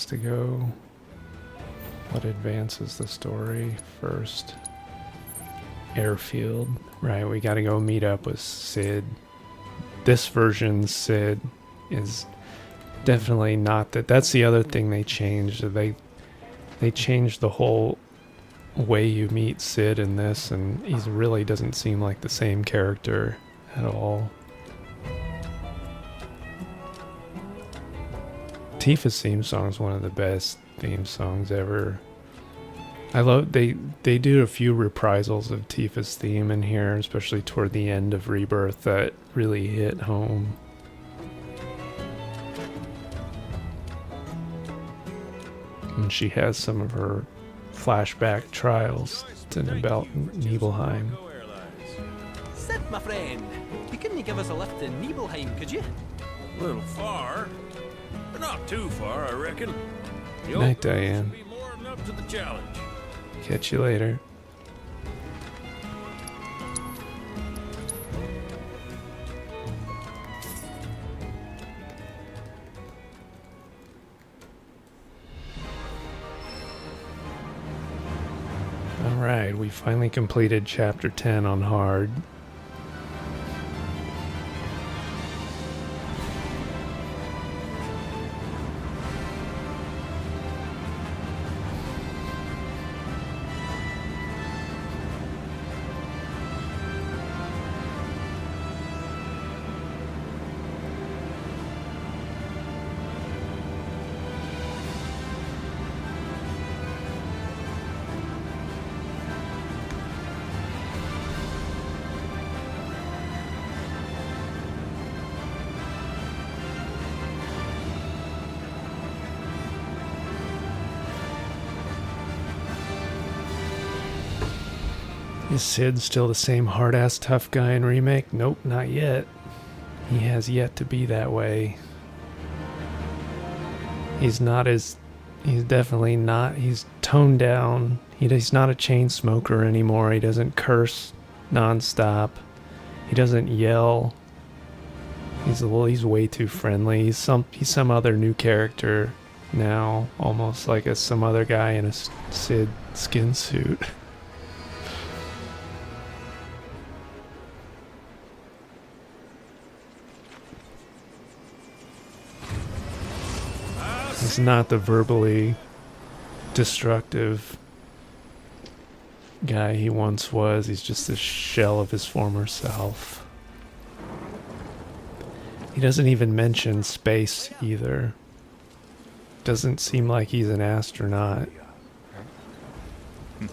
To go, what advances the story first? Airfield, right? We got to go meet up with Sid. This version Sid is definitely not that. That's the other thing they changed. They changed the whole way you meet Sid in this, and he really doesn't seem like the same character at all. Tifa's theme song is one of the best theme songs ever. I love they do a few reprisals of Tifa's theme in here, especially toward the end of Rebirth, that really hit home. And she has some of her flashback trials about Nibelheim. Sid, my friend, you couldn't give us a lift to Nibelheim, could you? A little far. But not too far, I reckon. Good night, Diane. Be more than up to the challenge. Catch you later. Alright, we finally completed Chapter 10 on hard. Is Sid still the same hard-ass tough guy in Remake? Nope, not yet. He has yet to be that way. He's definitely not, he's toned down. He's not a chain smoker anymore. He doesn't curse nonstop. He doesn't yell. He's way too friendly. He's some other new character now, almost like some other guy in a Sid skin suit. He's not the verbally destructive guy he once was. He's just a shell of his former self. He doesn't even mention space either. Doesn't seem like he's an astronaut. I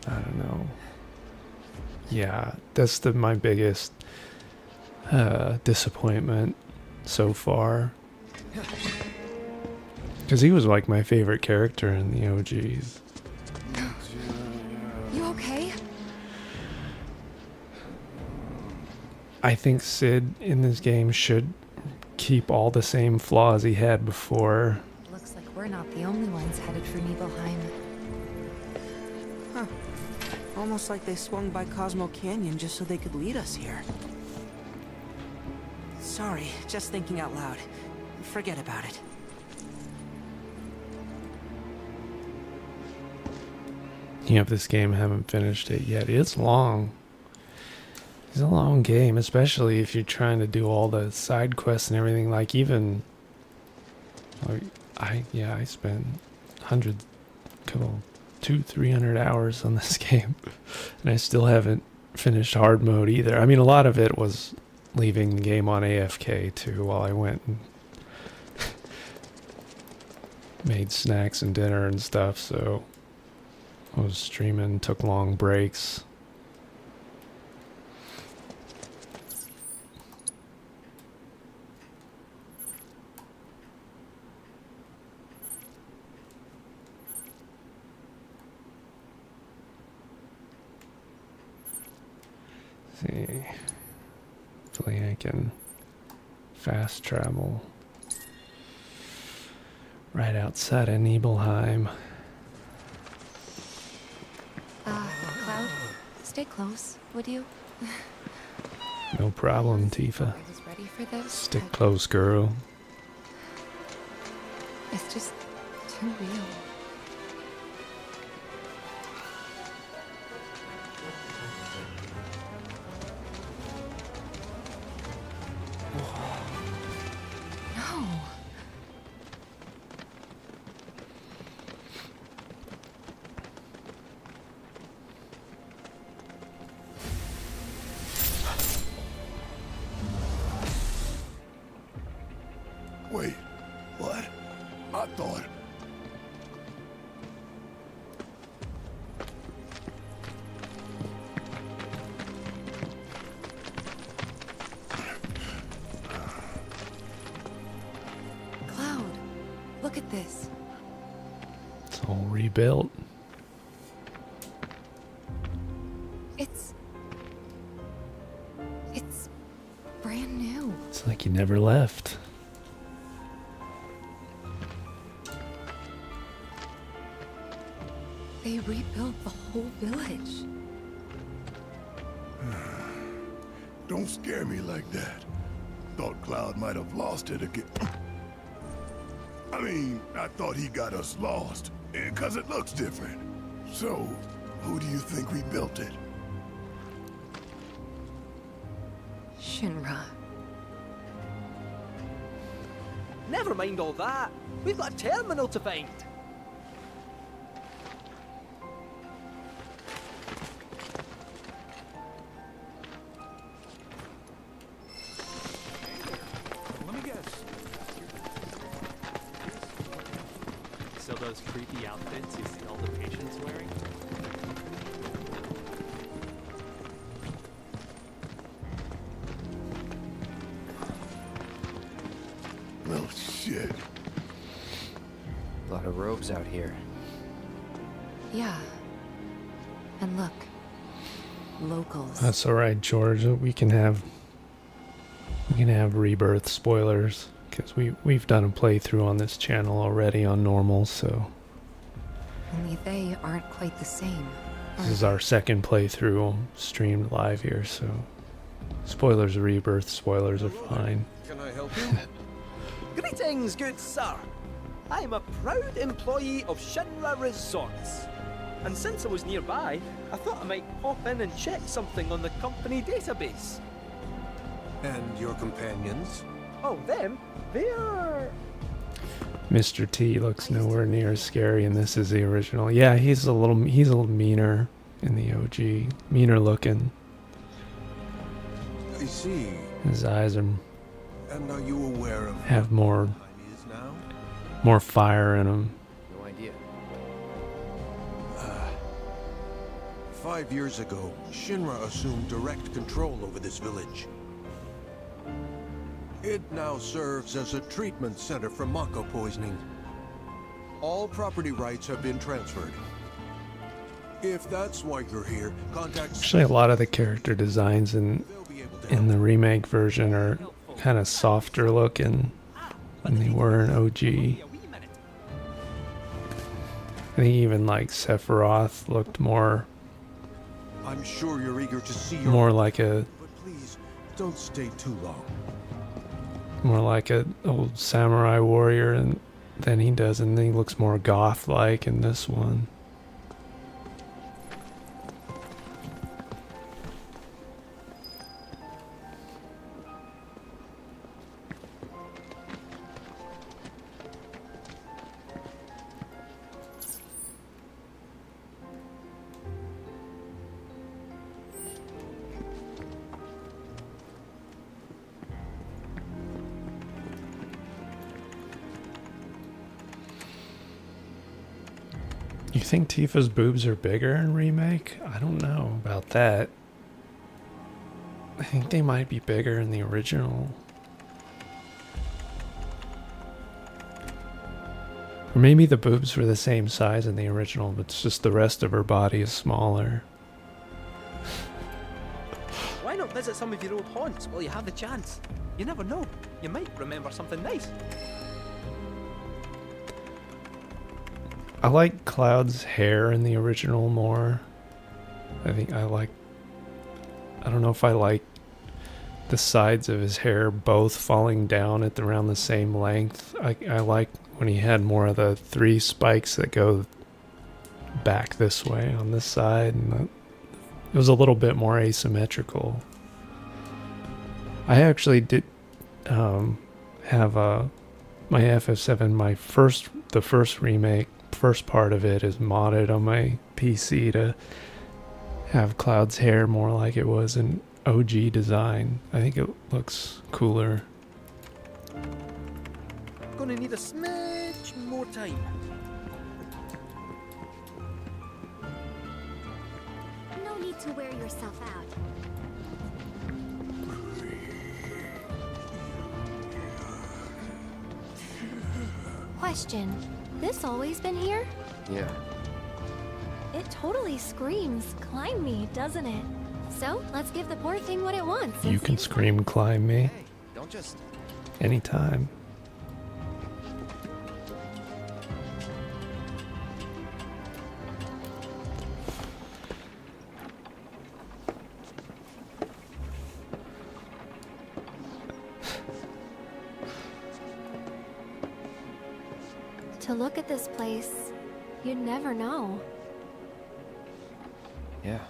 don't know. Yeah, that's my biggest disappointment so far. Because he was like my favorite character in the OGs. You okay? I think Sid in this game should keep all the same flaws he had before. Looks like we're not the only ones headed for Nibelheim. Huh. Almost like they swung by Cosmo Canyon just so they could lead us here. Sorry, just thinking out loud. Forget about it. Yep, this game, haven't finished it yet. It's long. It's a long game, especially if you're trying to do all the side quests and everything. Like even, like I spent 200-300 hours on this game, and I still haven't finished hard mode either. I mean, a lot of it was leaving the game on AFK too while I went and made snacks and dinner and stuff, so I was streaming, took long breaks. See, hopefully I can fast travel right outside of Nibelheim. Cloud, stay close, would you? No problem, Tifa. I was ready for this. Stick close, girl. It's just too real. No. Wait, what? I thought... Cloud, look at this. It's all rebuilt. It's brand new. It's like you never left. They rebuilt the whole village. Don't scare me like that. Thought Cloud might have lost it again. I mean, I thought he got us lost, because it looks different. So, who do you think rebuilt it? Shinra. Never mind all that. We've got a terminal to find. Let me guess. So those creepy outfits you see all the patients wearing? Well, shit. A lot of robes out here. Yeah. And look. Locals. That's alright, George. We can have Rebirth spoilers, because we've done a playthrough on this channel already on normal, so Only they aren't quite the same. this is our second playthrough streamed live here, so spoilers of Rebirth, spoilers are fine. Can I help you? Greetings, good sir. I am a proud employee of Shinra Resorts. And since I was nearby, I thought I might pop in and check something on the company database. And your companions? Oh, them? They're... Mr. T looks nowhere near as scary, and this is the original. Yeah, he's a little meaner in the OG, meaner looking. I see. His eyes are And are you aware of have more what time is now? more fire in them. No idea. 5 years ago, Shinra assumed direct control over this village. It now serves as a treatment center for Mako poisoning. All property rights have been transferred. If that's why you're here, contact... Actually, a lot of the character designs in the remake version are kind of softer looking than they were in OG. I think even like Sephiroth looked more I'm sure you're eager to see your... more like a But please, don't stay too long. old samurai warrior than he does, and he looks more goth like in this one. think Tifa's boobs are bigger in Remake? I don't know about that. I think they might be bigger in the original. Or maybe the boobs were the same size in the original, but it's just the rest of her body is smaller. Why not visit some of your old haunts while you have the chance? You never know. You might remember something nice. I like Cloud's hair in the original more. I don't know if I like the sides of his hair both falling down at around the same length. I like when he had more of the 3 spikes that go back this way on this side, and it was a little bit more asymmetrical. I actually did have my FF7, the first remake, first part of it is modded on my PC to have Cloud's hair more like it was in OG design. I think it looks cooler. Gonna need a smidge more time. No need to wear yourself out. Question. This always been here? Yeah. It totally screams, climb me, doesn't it? So, let's give the poor thing what it wants. You can scream climb me. Hey, don't just... Anytime. To look at this place, you'd never know. Yeah.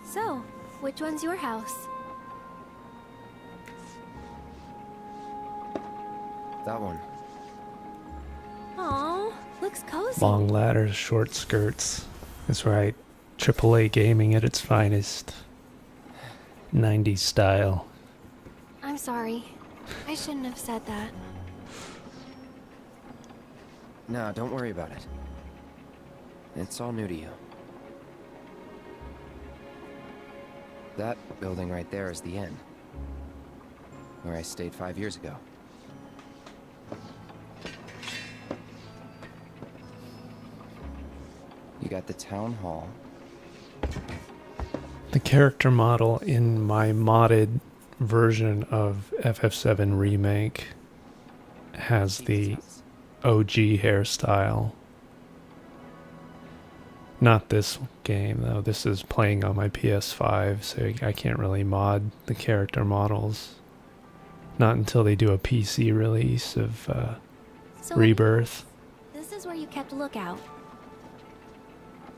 So, which one's your house? That one. Aw, looks cozy. Long ladders, short skirts. That's right. AAA gaming at its finest. 90s style. I'm sorry. I shouldn't have said that. No, don't worry about it. It's all new to you. That building right there is the inn. Where I stayed 5 years ago. You got the town hall. The character model in my modded version of FF7 Remake has the OG hairstyle. Not this game though, this is playing on my PS5, so I can't really mod the character models. Not until they do a PC release of So Rebirth. This is where you kept lookout.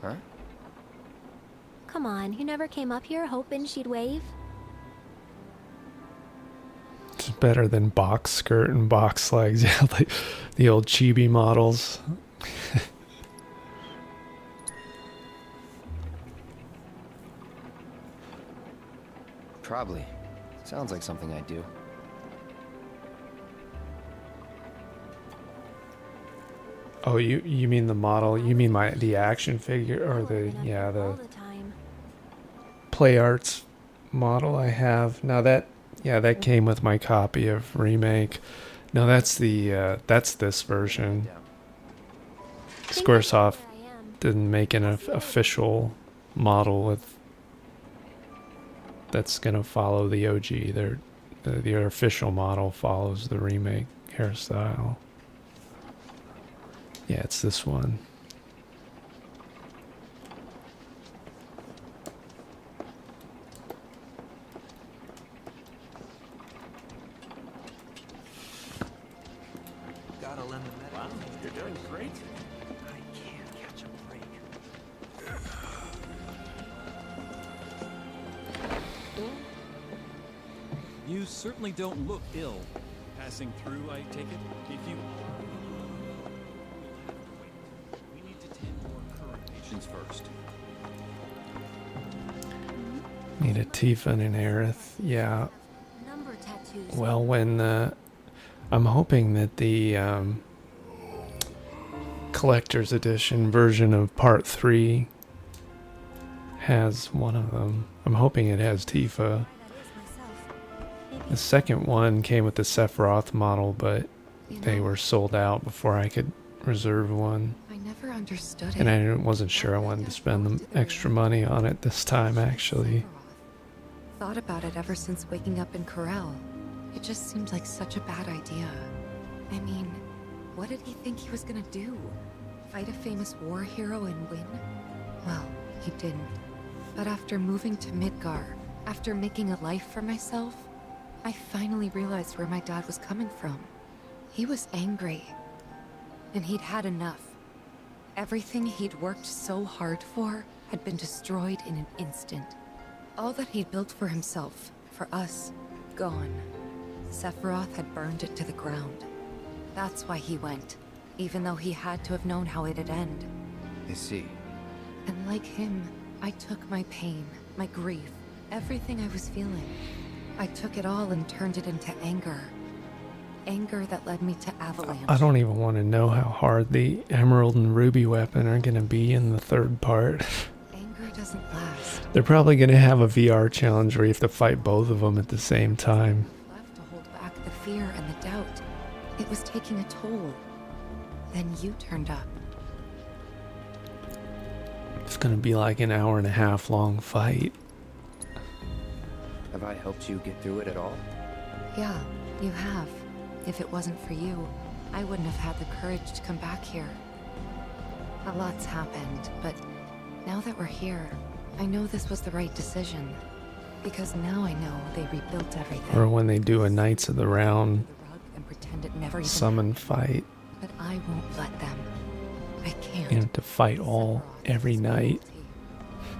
Huh? Come on, you never came up here hoping she'd wave? It's better than box skirt and box legs. Yeah, like the old chibi models. Probably. Sounds like something I'd do. Oh, you mean the model? You mean the action figure or the Play Arts model I have? Now that came with my copy of Remake. No, that's this version. Squaresoft didn't make an official model that's gonna follow the OG. Their official model follows the Remake hairstyle. Yeah, it's this one. Got a lemon. Wow, you're doing great. I can't catch a break. You certainly don't look ill. Passing through, I take it? If you... We need to tend to our current patients first. Need a Tifa and an Aerith. Yeah. Number tattoos. Well, when I'm hoping that the collector's edition version of Part 3 has one of them. I'm hoping it has Tifa. The second one came with the Sephiroth model, but they were sold out before I could reserve one. I never understood it. And I wasn't sure I wanted to spend the extra money on it this time, actually. Thought about it ever since waking up in Corral. It just seemed like such a bad idea. I mean, what did he think he was gonna do? Fight a famous war hero and win? Well, he didn't. But after moving to Midgar, after making a life for myself, I finally realized where my dad was coming from. He was angry. And he'd had enough. Everything he'd worked so hard for had been destroyed in an instant. All that he'd built for himself, for us, gone. Sephiroth had burned it to the ground. That's why he went, even though he had to have known how it'd end. I see. And like him, I took my pain, my grief, everything I was feeling. I took it all and turned it into anger. Anger that led me to Avalanche. I don't even want to know how hard the Emerald and Ruby weapon are going to be in the third part. Anger doesn't last. They're probably going to have a VR challenge where you have to fight both of them at the same time. Left to hold back the fear and the doubt. It was taking a toll. Then you turned up. It's going to be like an hour and a half long fight. Have I helped you get through it at all? Yeah, you have. If it wasn't for you, I wouldn't have had the courage to come back here. A lot's happened, but now that we're here, I know this was the right decision. Because now I know they rebuilt everything. Or when they do a Knights of the Round And pretend it never even summon fight. But I won't let them. I can't. You have to fight every night.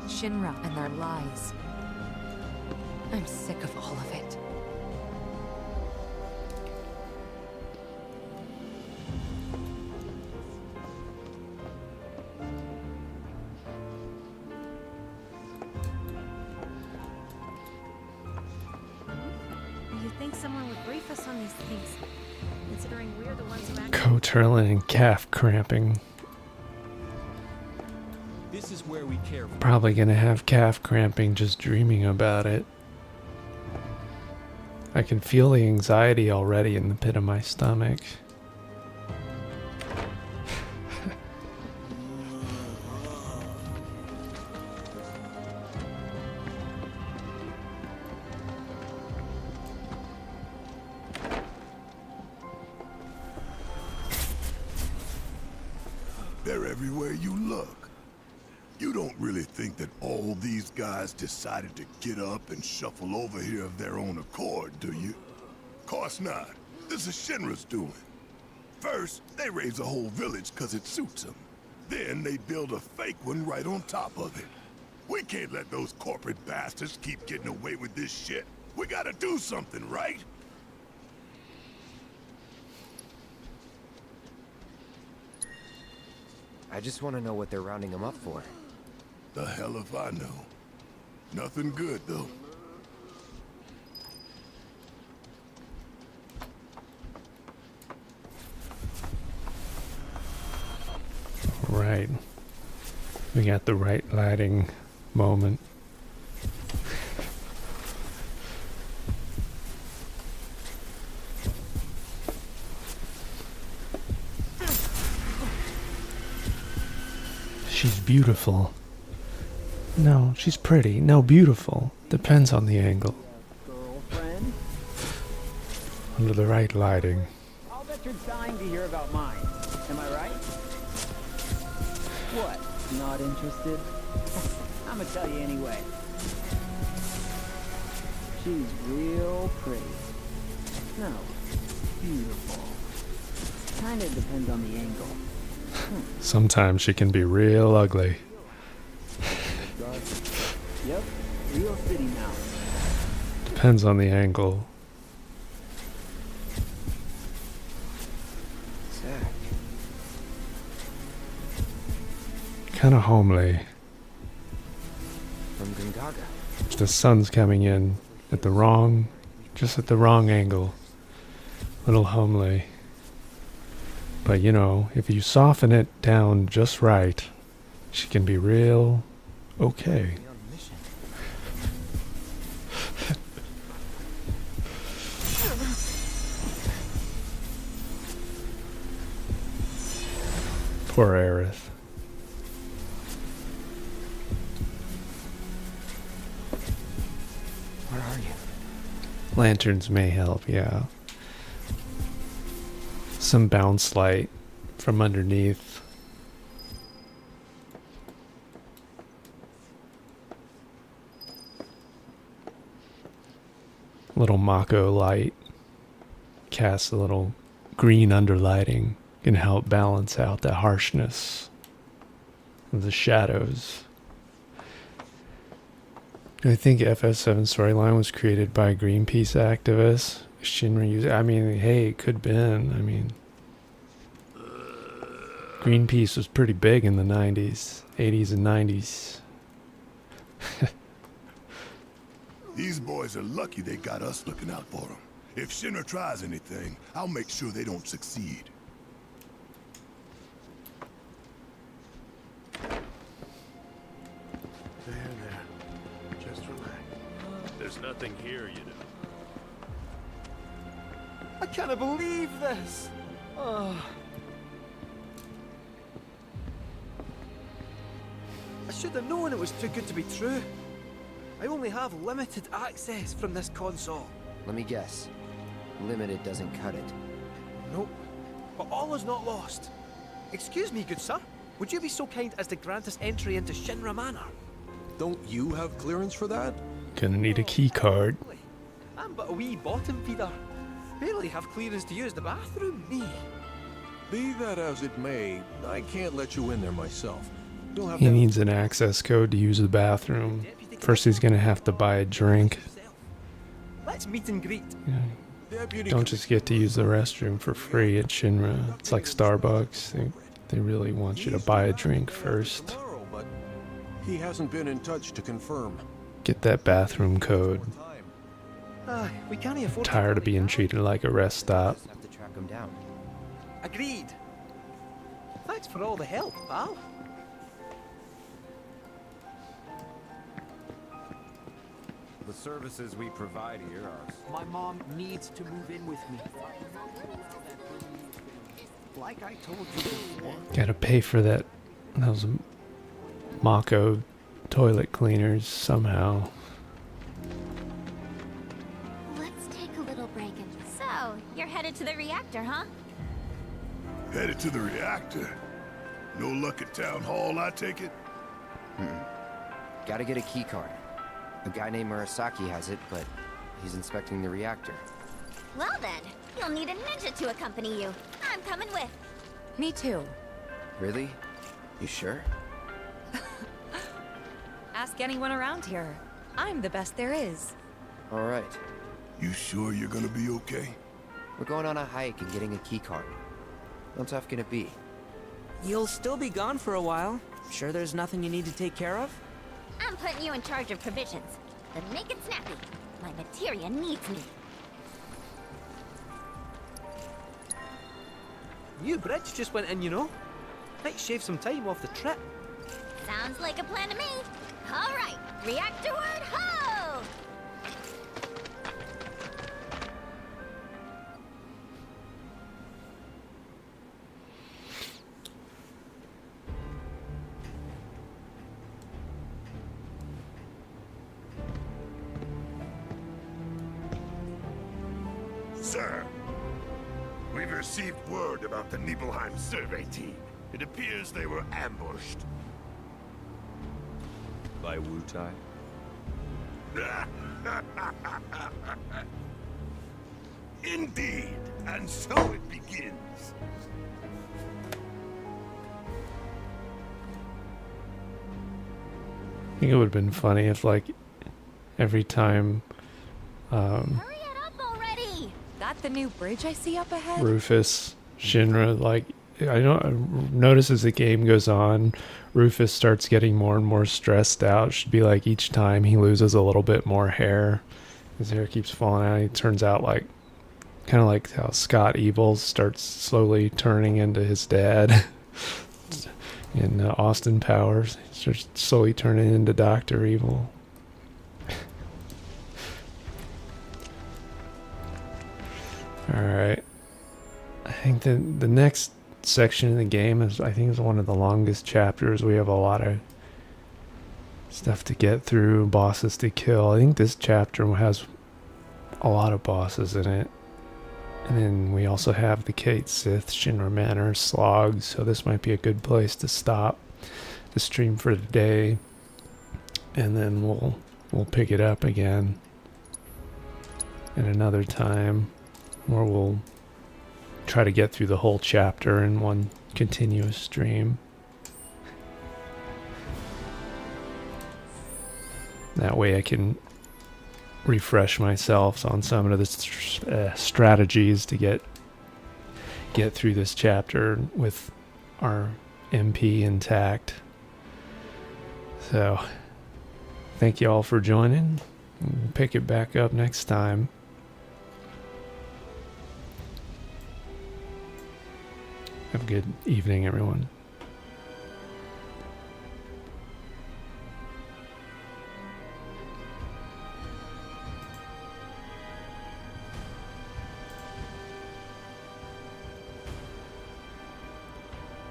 Shinra and their lies. I'm sick of all of it. You think someone would brief us on these things, considering we're the ones who actually... Co-turling and calf cramping. This is where we care for. Probably gonna have calf cramping just dreaming about it. I can feel the anxiety already in the pit of my stomach. They're everywhere you look. You don't really think that all these guys decided to get up and shuffle over here of their own accord, do you? Course not. This is Shinra's doing. First, they raise a whole village because it suits them. Then they build a fake one right on top of it. We can't let those corporate bastards keep getting away with this shit. We gotta do something, right? I just want to know what they're rounding them up for. The hell if I know. Nothing good, though. Right. We got the right lighting moment. She's beautiful. No, she's pretty. No, beautiful. Depends on the angle. Girlfriend? Under the right lighting. I'll bet you're dying to hear about mine. Am I right? What? Not interested? I'm gonna tell you anyway. She's real pretty. No, beautiful. Kinda depends on the angle. Sometimes she can be real ugly. Yep, real city mouse. Depends on the angle. Zach. Kinda homely. From Gungaga. if the sun's coming in at the wrong, just at the wrong angle. Little homely. But you know, if you soften it down just right, she can be real okay. Poor Aerith. Where are you? Lanterns may help, yeah. Some bounce light from underneath. Little Mako light casts a little green underlighting, can help balance out the harshness of the shadows. I think FF7 storyline was created by Greenpeace activists. Shinra used, I mean, hey, it could have been. I mean, Greenpeace was pretty big in the 90s, 80s and 90s. These boys are lucky they got us looking out for them. If Shinra tries anything, I'll make sure they don't succeed. There. Just relax. There's nothing here, you know. I can't believe this! Oh. I should have known it was too good to be true. I only have limited access from this console. Let me guess. Limited doesn't cut it. Nope. But all is not lost. Excuse me, good sir. Would you be so kind as to grant us entry into Shinra Manor? Don't you have clearance for that? Gonna need a key card. I'm but a wee bottom feeder. Barely have clearance to use the bathroom, me. Be that as it may, I can't let you in there myself. You'll have He to... needs an access code to use the bathroom. First he's gonna have to buy a drink. Let's meet and greet. Yeah. Don't just get to use the restroom for free at Shinra. It's like Starbucks. They really want you to buy a drink first. But he hasn't been in touch to confirm. Get that bathroom code. We can't afford Tired of being treated like a rest stop. Have to track him down. Agreed. Thanks for all the help, pal. The services we provide here are... My mom needs to move in with me. Like I told you before. Gotta pay for that. Those Mako toilet cleaners somehow. Let's take a little break and... So, you're headed to the reactor, huh? Headed to the reactor? No luck at town hall, I take it? Gotta get a key card. A guy named Murasaki has it, but he's inspecting the reactor. Well then, you'll need a ninja to accompany you. I'm coming with. Me too. Really? You sure? Ask anyone around here. I'm the best there is. All right. You sure you're gonna be okay? We're going on a hike and getting a key card. How tough can it be? You'll still be gone for a while. Sure there's nothing you need to take care of? I'm putting you in charge of provisions. Then make it snappy. My materia needs me. New bridge just went in, you know. Might shave some time off the trip. Sounds like a plan to me. All right, reactorward ho! Sir, we've received word about the Nibelheim survey team. It appears they were ambushed. By Wutai? Indeed, and so it begins. I think it would have been funny if, like, every time Hurry it up already! That the new bridge I see up ahead? Rufus, Shinra, like, I notice as the game goes on, Rufus starts getting more and more stressed out. It should be like each time he loses a little bit more hair. His hair keeps falling out. He turns out like, kind of like how Scott Evil starts slowly turning into his dad in Austin Powers. He starts slowly turning into Dr. Evil. Alright. I think the next section of the game is, I think, is one of the longest chapters. We have a lot of stuff to get through, bosses to kill. I think this chapter has a lot of bosses in it. And then we also have the Kate Sith, Shinra Manor, Slog, so this might be a good place to stop the stream for today. And then we'll pick it up again at another time, where we'll try to get through the whole chapter in one continuous stream. That way I can refresh myself on some of the strategies to get through this chapter with our MP intact. So, thank you all for joining. We'll pick it back up next time. Have a good evening, everyone.